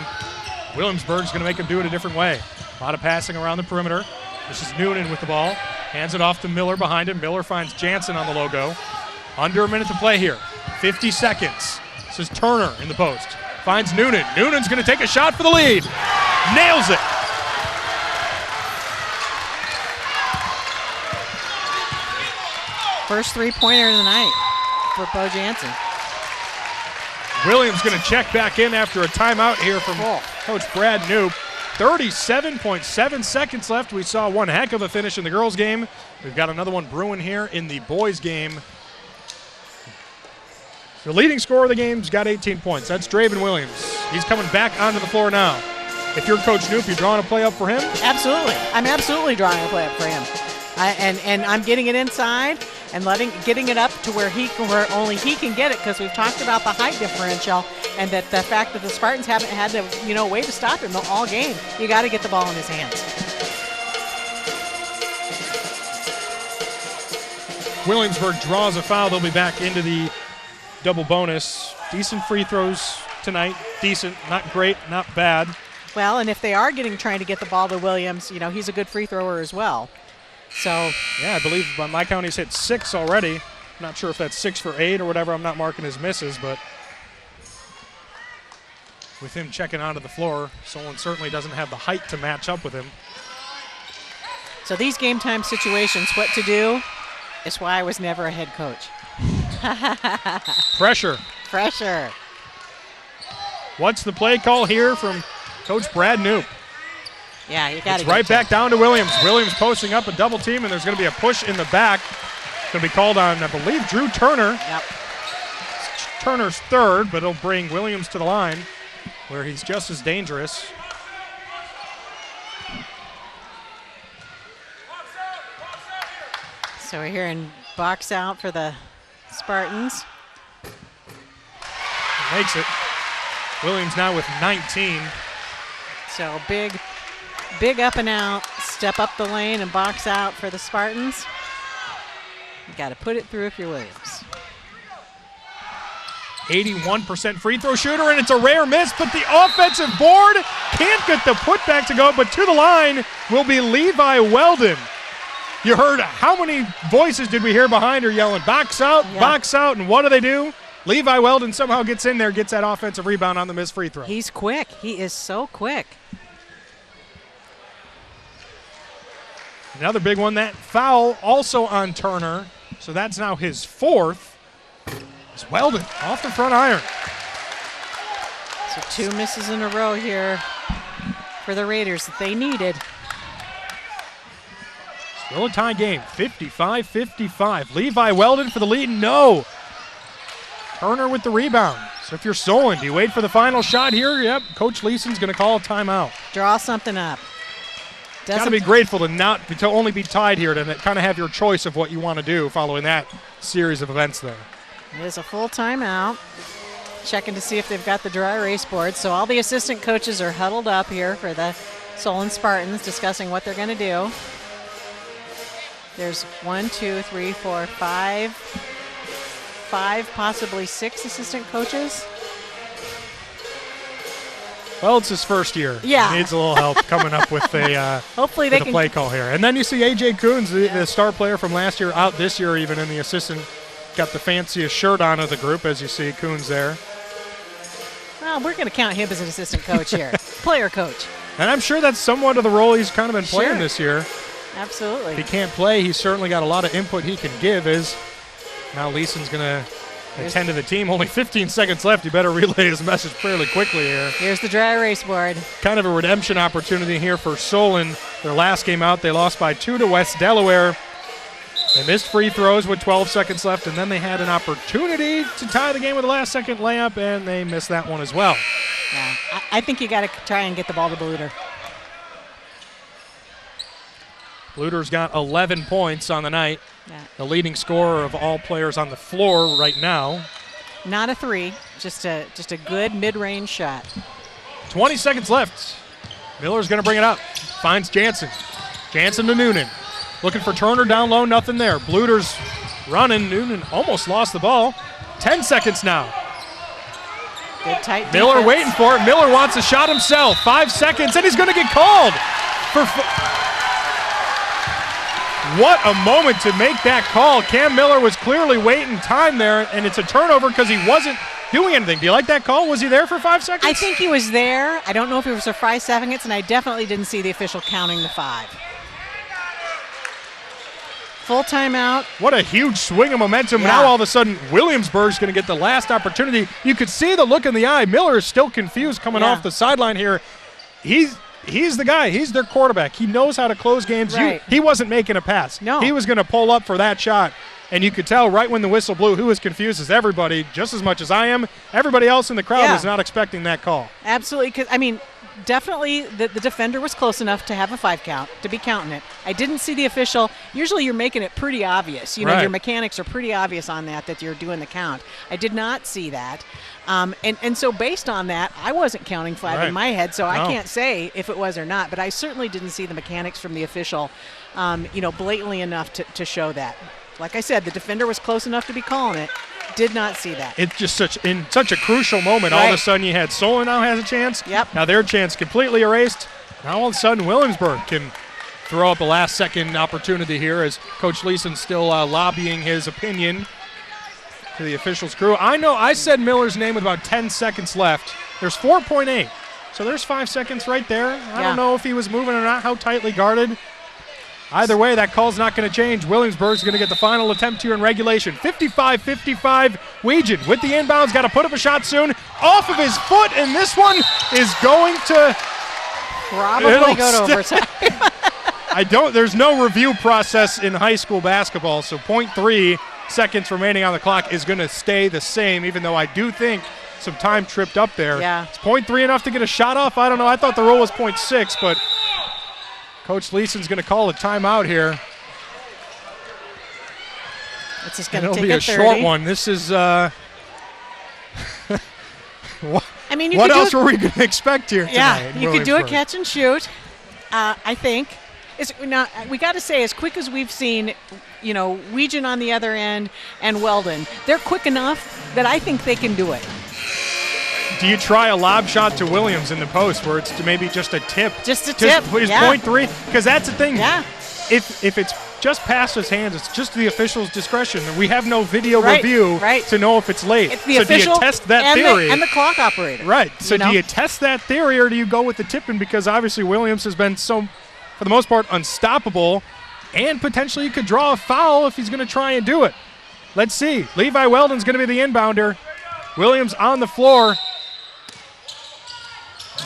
Williamsburg's going to make him do it a different way. A lot of passing around the perimeter. This is Noonan with the ball. Hands it off to Miller behind him. Miller finds Jansen on the logo. Under a minute to play here. 50 seconds. This is Turner in the post. Finds Noonan. Noonan's going to take a shot for the lead. Nails it. First three-pointer of the night for Bo Jansen. Williams going to check back in after a timeout here from Coach Brad Knoop. 37.7 seconds left. We saw one heck of a finish in the girls' game. We've got another one brewing here in the boys' game. The leading scorer of the game's got 18 points. That's Draven Williams. He's coming back onto the floor now. If you're Coach Knoop, you drawing a play up for him? Absolutely. I'm absolutely drawing a play up for him. And I'm getting it inside and getting it up to where only he can get it, because we've talked about the height differential and that the fact that the Spartans haven't had to, way to stop him all game. You got to get the ball in his hands. Williamsburg draws a foul. They'll be back into the double bonus. Decent free throws tonight. Decent, not great, not bad. Well, and if they are trying to get the ball to Williams, he's a good free thrower as well. So yeah, I believe by my count he's hit 6 already. I'm not sure if that's 6 for 8 or whatever. I'm not marking his misses, but with him checking onto the floor, Solon certainly doesn't have the height to match up with him. So these game time situations, what to do, is why I was never a head coach. Pressure. What's the play call here from Coach Brad Knoop? Yeah, you got to get right back down to Williams. Williams posting up a double team, and there's going to be a push in the back. It's going to be called on, I believe, Drew Turner. Yep. It's Turner's third, but it'll bring Williams to the line where he's just as dangerous. So we're hearing box out for the Spartans. Makes it. Williams now with 19. So big up and out, step up the lane and box out for the Spartans. You got to put it through if you're Williams. 81% free throw shooter, and it's a rare miss, but the offensive board can't get the putback to go, but to the line will be Levi Weldon. You heard how many voices did we hear behind her yelling, box out, and what do? Levi Weldon somehow gets in there, gets that offensive rebound on the missed free throw. He's quick. He is so quick. Another big one, that foul also on Turner, so that's now his 4th. It's Weldon off the front iron. So 2 misses in a row here for the Raiders that they needed. Still a tie game, 55-55. Levi Weldon for the lead, no. Turner with the rebound. So if you're Solon, do you wait for the final shot here? Yep, Coach Leeson's going to call a timeout. Draw something up. Got to be grateful to only be tied here, to kind of have your choice of what you want to do following that series of events there. It is a full timeout. checking to see if they've got the dry erase board. So all the assistant coaches are huddled up here for the Solon Spartans, discussing what they're going to do. There's 1, 2, 3, 4, 5, possibly 6 assistant coaches. Well, it's his first year. Yeah. He needs a little help coming up with a hopefully they with a play call here. And then you see A.J. Coons, the star player from last year, out this year even in the assistant. Got the fanciest shirt on of the group, as you see Coons there. Well, we're going to count him as an assistant coach here. Player coach. And I'm sure that's somewhat of the role he's kind of been playing this year. Absolutely. If he can't play, he's certainly got a lot of input he can give. As now Leeson's going to attend to the team. Only 15 seconds left. You better relay his message fairly quickly here. Here's the dry erase board. Kind of a redemption opportunity here for Solon. Their last game out, they lost by 2 to West Delaware. They missed free throws with 12 seconds left, and then they had an opportunity to tie the game with a last-second layup, and they missed that one as well. Yeah, I think you got to try and get the ball to Bluter. Bluter's got 11 points on the night. Yeah. The leading scorer of all players on the floor right now. Not a 3, just a good mid-range shot. 20 seconds left. Miller's going to bring it up. Finds Jansen. Jansen to Noonan. Looking for Turner down low, nothing there. Bluter's running. Noonan almost lost the ball. 10 seconds now. Good tight Miller defense. waiting for it. Miller wants a shot himself. 5 seconds, and he's going to get called. What a moment to make that call. Cam Miller was clearly waiting time there, and it's a turnover because he wasn't doing anything. Do you like that call? Was he there for 5 seconds? I think he was there. I don't know if it was for 5 seconds, and I definitely didn't see the official counting the 5. Full timeout. What a huge swing of momentum. Yeah. Now all of a sudden, Williamsburg's going to get the last opportunity. You could see the look in the eye. Miller is still confused coming off the sideline here. He's the guy. He's their quarterback. He knows how to close games. Right. He wasn't making a pass. No. He was going to pull up for that shot. And you could tell right when the whistle blew who was confused as everybody, just as much as I am. Everybody else in the crowd was not expecting that call. Absolutely. 'Cause, definitely the defender was close enough to have a 5 count, to be counting it. I didn't see the official. Usually you're making it pretty obvious. You know, your mechanics are pretty obvious on that you're doing the count. I did not see that. And so based on that, I wasn't counting 5 in my head, so I can't say if it was or not. But I certainly didn't see the mechanics from the official, blatantly enough to show that. Like I said, the defender was close enough to be calling it. Did not see that. It's just such a crucial moment. All of a sudden you had Solon now has a chance. Yep. Now their chance completely erased. Now all of a sudden Williamsburg can throw up a last-second opportunity here as Coach Leeson's still lobbying his opinion to the officials' crew. I know I said Miller's name with about 10 seconds left. There's 4.8. So there's 5 seconds right there. I don't know if he was moving or not, how tightly guarded. Either way, that call's not going to change. Williamsburg's going to get the final attempt here in regulation. 55-55, Weegan with the inbounds. Got to put up a shot soon. Off of his foot, and this one is going to probably go to overtime. There's no review process in high school basketball, so 0.3 seconds remaining on the clock is going to stay the same, even though I do think some time tripped up there. Yeah. Is 0.3 enough to get a shot off? I don't know. I thought the rule was 0.6, but Coach Leeson's going to call a timeout here. It's just going to be a short one. This is what else were we going to expect here tonight? Yeah, you could do a catch and shoot, I think. Now, we got to say, as quick as we've seen, Weegan on the other end and Weldon, they're quick enough that I think they can do it. Do you try a lob shot to Williams in the post where it's maybe just a tip? Just a tip. Just 0.3? Because that's the thing. Yeah. If it's just past his hands, it's just the official's discretion. We have no video review to know if it's late. It's the official do you test that theory? And the clock operator. Right. So do you test that theory or do you go with the tipping? Because obviously Williams has been so, for the most part, unstoppable, and potentially you could draw a foul if he's going to try and do it. Let's see. Levi Weldon's going to be the inbounder. Williams on the floor.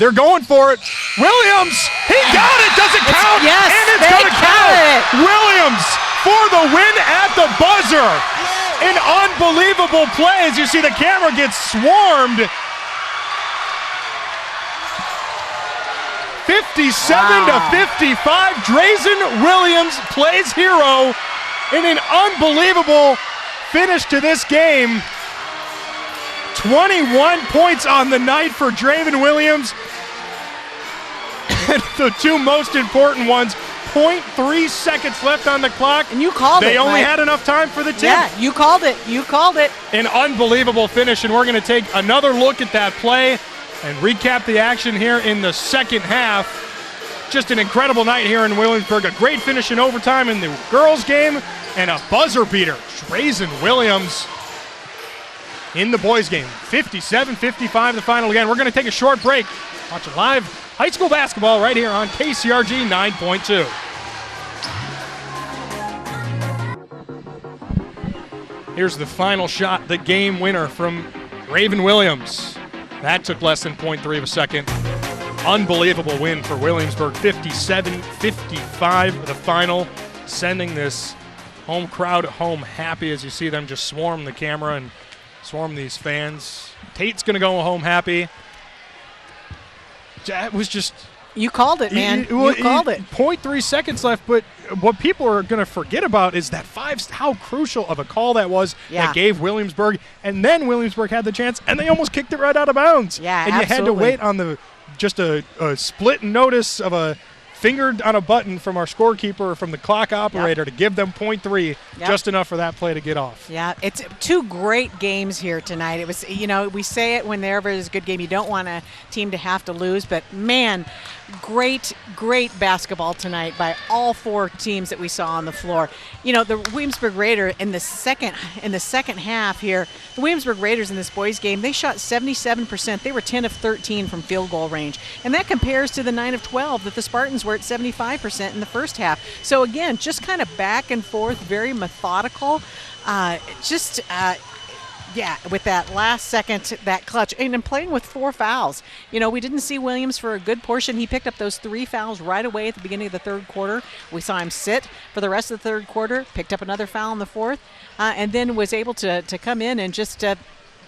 They're going for it. Williams, he got it. Does it count? Yes, and it's going to count. Williams for the win at the buzzer. An unbelievable play as you see the camera get swarmed. 57-55. Drazen Williams plays hero in an unbelievable finish to this game. 21 points on the night for Draven Williams. And the two most important ones, 0.3 seconds left on the clock. And you called it. They only Mike. had enough time for the tip. Yeah, you called it. You called it. An unbelievable finish, and we're going to take another look at that play and recap the action here in the second half. Just an incredible night here in Williamsburg. A great finish in overtime in the girls' game and a buzzer beater. Draven Williams in the boys' game. 57-55 the final again. We're going to take a short break. Watching live high school basketball right here on KCRG 9.2. Here's the final shot, the game winner from Draven Williams. That took less than 0.3 of a second. Unbelievable win for Williamsburg, 57-55 the final, sending this home crowd home happy as you see them just swarm the camera and swarm these fans. Tate's going to go home happy. That was just... You called it, man. You called it. 0.3 seconds left, but what people are going to forget about is that how crucial of a call that was that gave Williamsburg, and then Williamsburg had the chance, and they almost kicked it right out of bounds. Yeah, and absolutely. You had to wait on the just a split notice of a finger on a button from our scorekeeper or from the clock operator to give them 0.3, just enough for that play to get off. Yeah, it's two great games here tonight. It was, we say it whenever there's a good game. You don't want a team to have to lose, but man, great basketball tonight by all four teams that we saw on the floor. The Williamsburg Raiders in the second half here, the Williamsburg Raiders in this boys game, they shot 77%. They were 10 of 13 from field goal range, and that compares to the 9 of 12 that the Spartans were at 75% in the first half. So again, just kind of back and forth, very methodical. With that last second, that clutch, and then playing with 4 fouls. We didn't see Williams for a good portion. He picked up those 3 fouls right away at the beginning of the third quarter. We saw him sit for the rest of the third quarter, picked up another foul in the fourth, and then was able to come in and just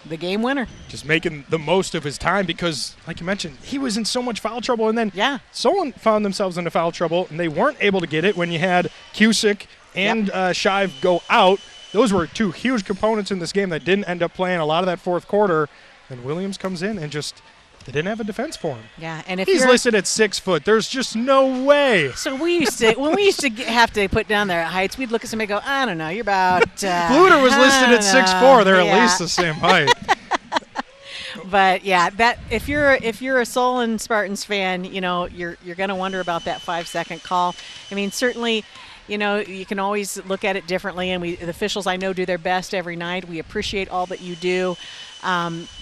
the game winner. Just making the most of his time because, like you mentioned, he was in so much foul trouble. And then Solon found themselves into foul trouble, and they weren't able to get it when you had Cusick and Shive go out. Those were two huge components in this game that didn't end up playing a lot of that fourth quarter. Then Williams comes in and just they didn't have a defense for him. Yeah, and if he's listed at 6 foot, there's just no way. So when we used to have to put down their heights, we'd look at somebody and go, I don't know, you're about. Bluter was listed at 6'4". They're at least the same height. But that if you're a Solon Spartans fan, you're going to wonder about that 5-second call. I mean, certainly. You can always look at it differently, and the officials I know do their best every night. We appreciate all that you do.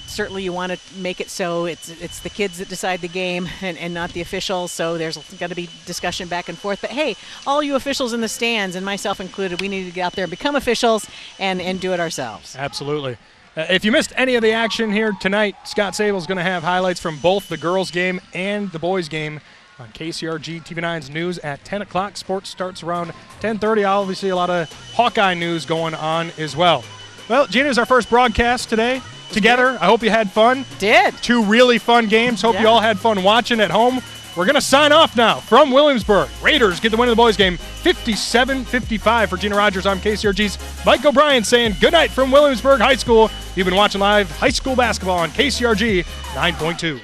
Certainly you want to make it so it's the kids that decide the game and not the officials, so there's going to be discussion back and forth. But, hey, all you officials in the stands, and myself included, we need to get out there and become officials and do it ourselves. Absolutely. If you missed any of the action here tonight, Scott Sable's going to have highlights from both the girls' game and the boys' game on KCRG TV9's news at 10 o'clock. Sports starts around 10:30. Obviously, a lot of Hawkeye news going on as well. Well, Gina, is our first broadcast today together. I hope you had fun. Did. 2 really fun games. Hope you all had fun watching at home. We're going to sign off now from Williamsburg. Raiders get the win of the boys' game, 57-55 for Gina Rogers. I'm KCRG's Mike O'Brien saying good night from Williamsburg High School. You've been watching live high school basketball on KCRG 9.2.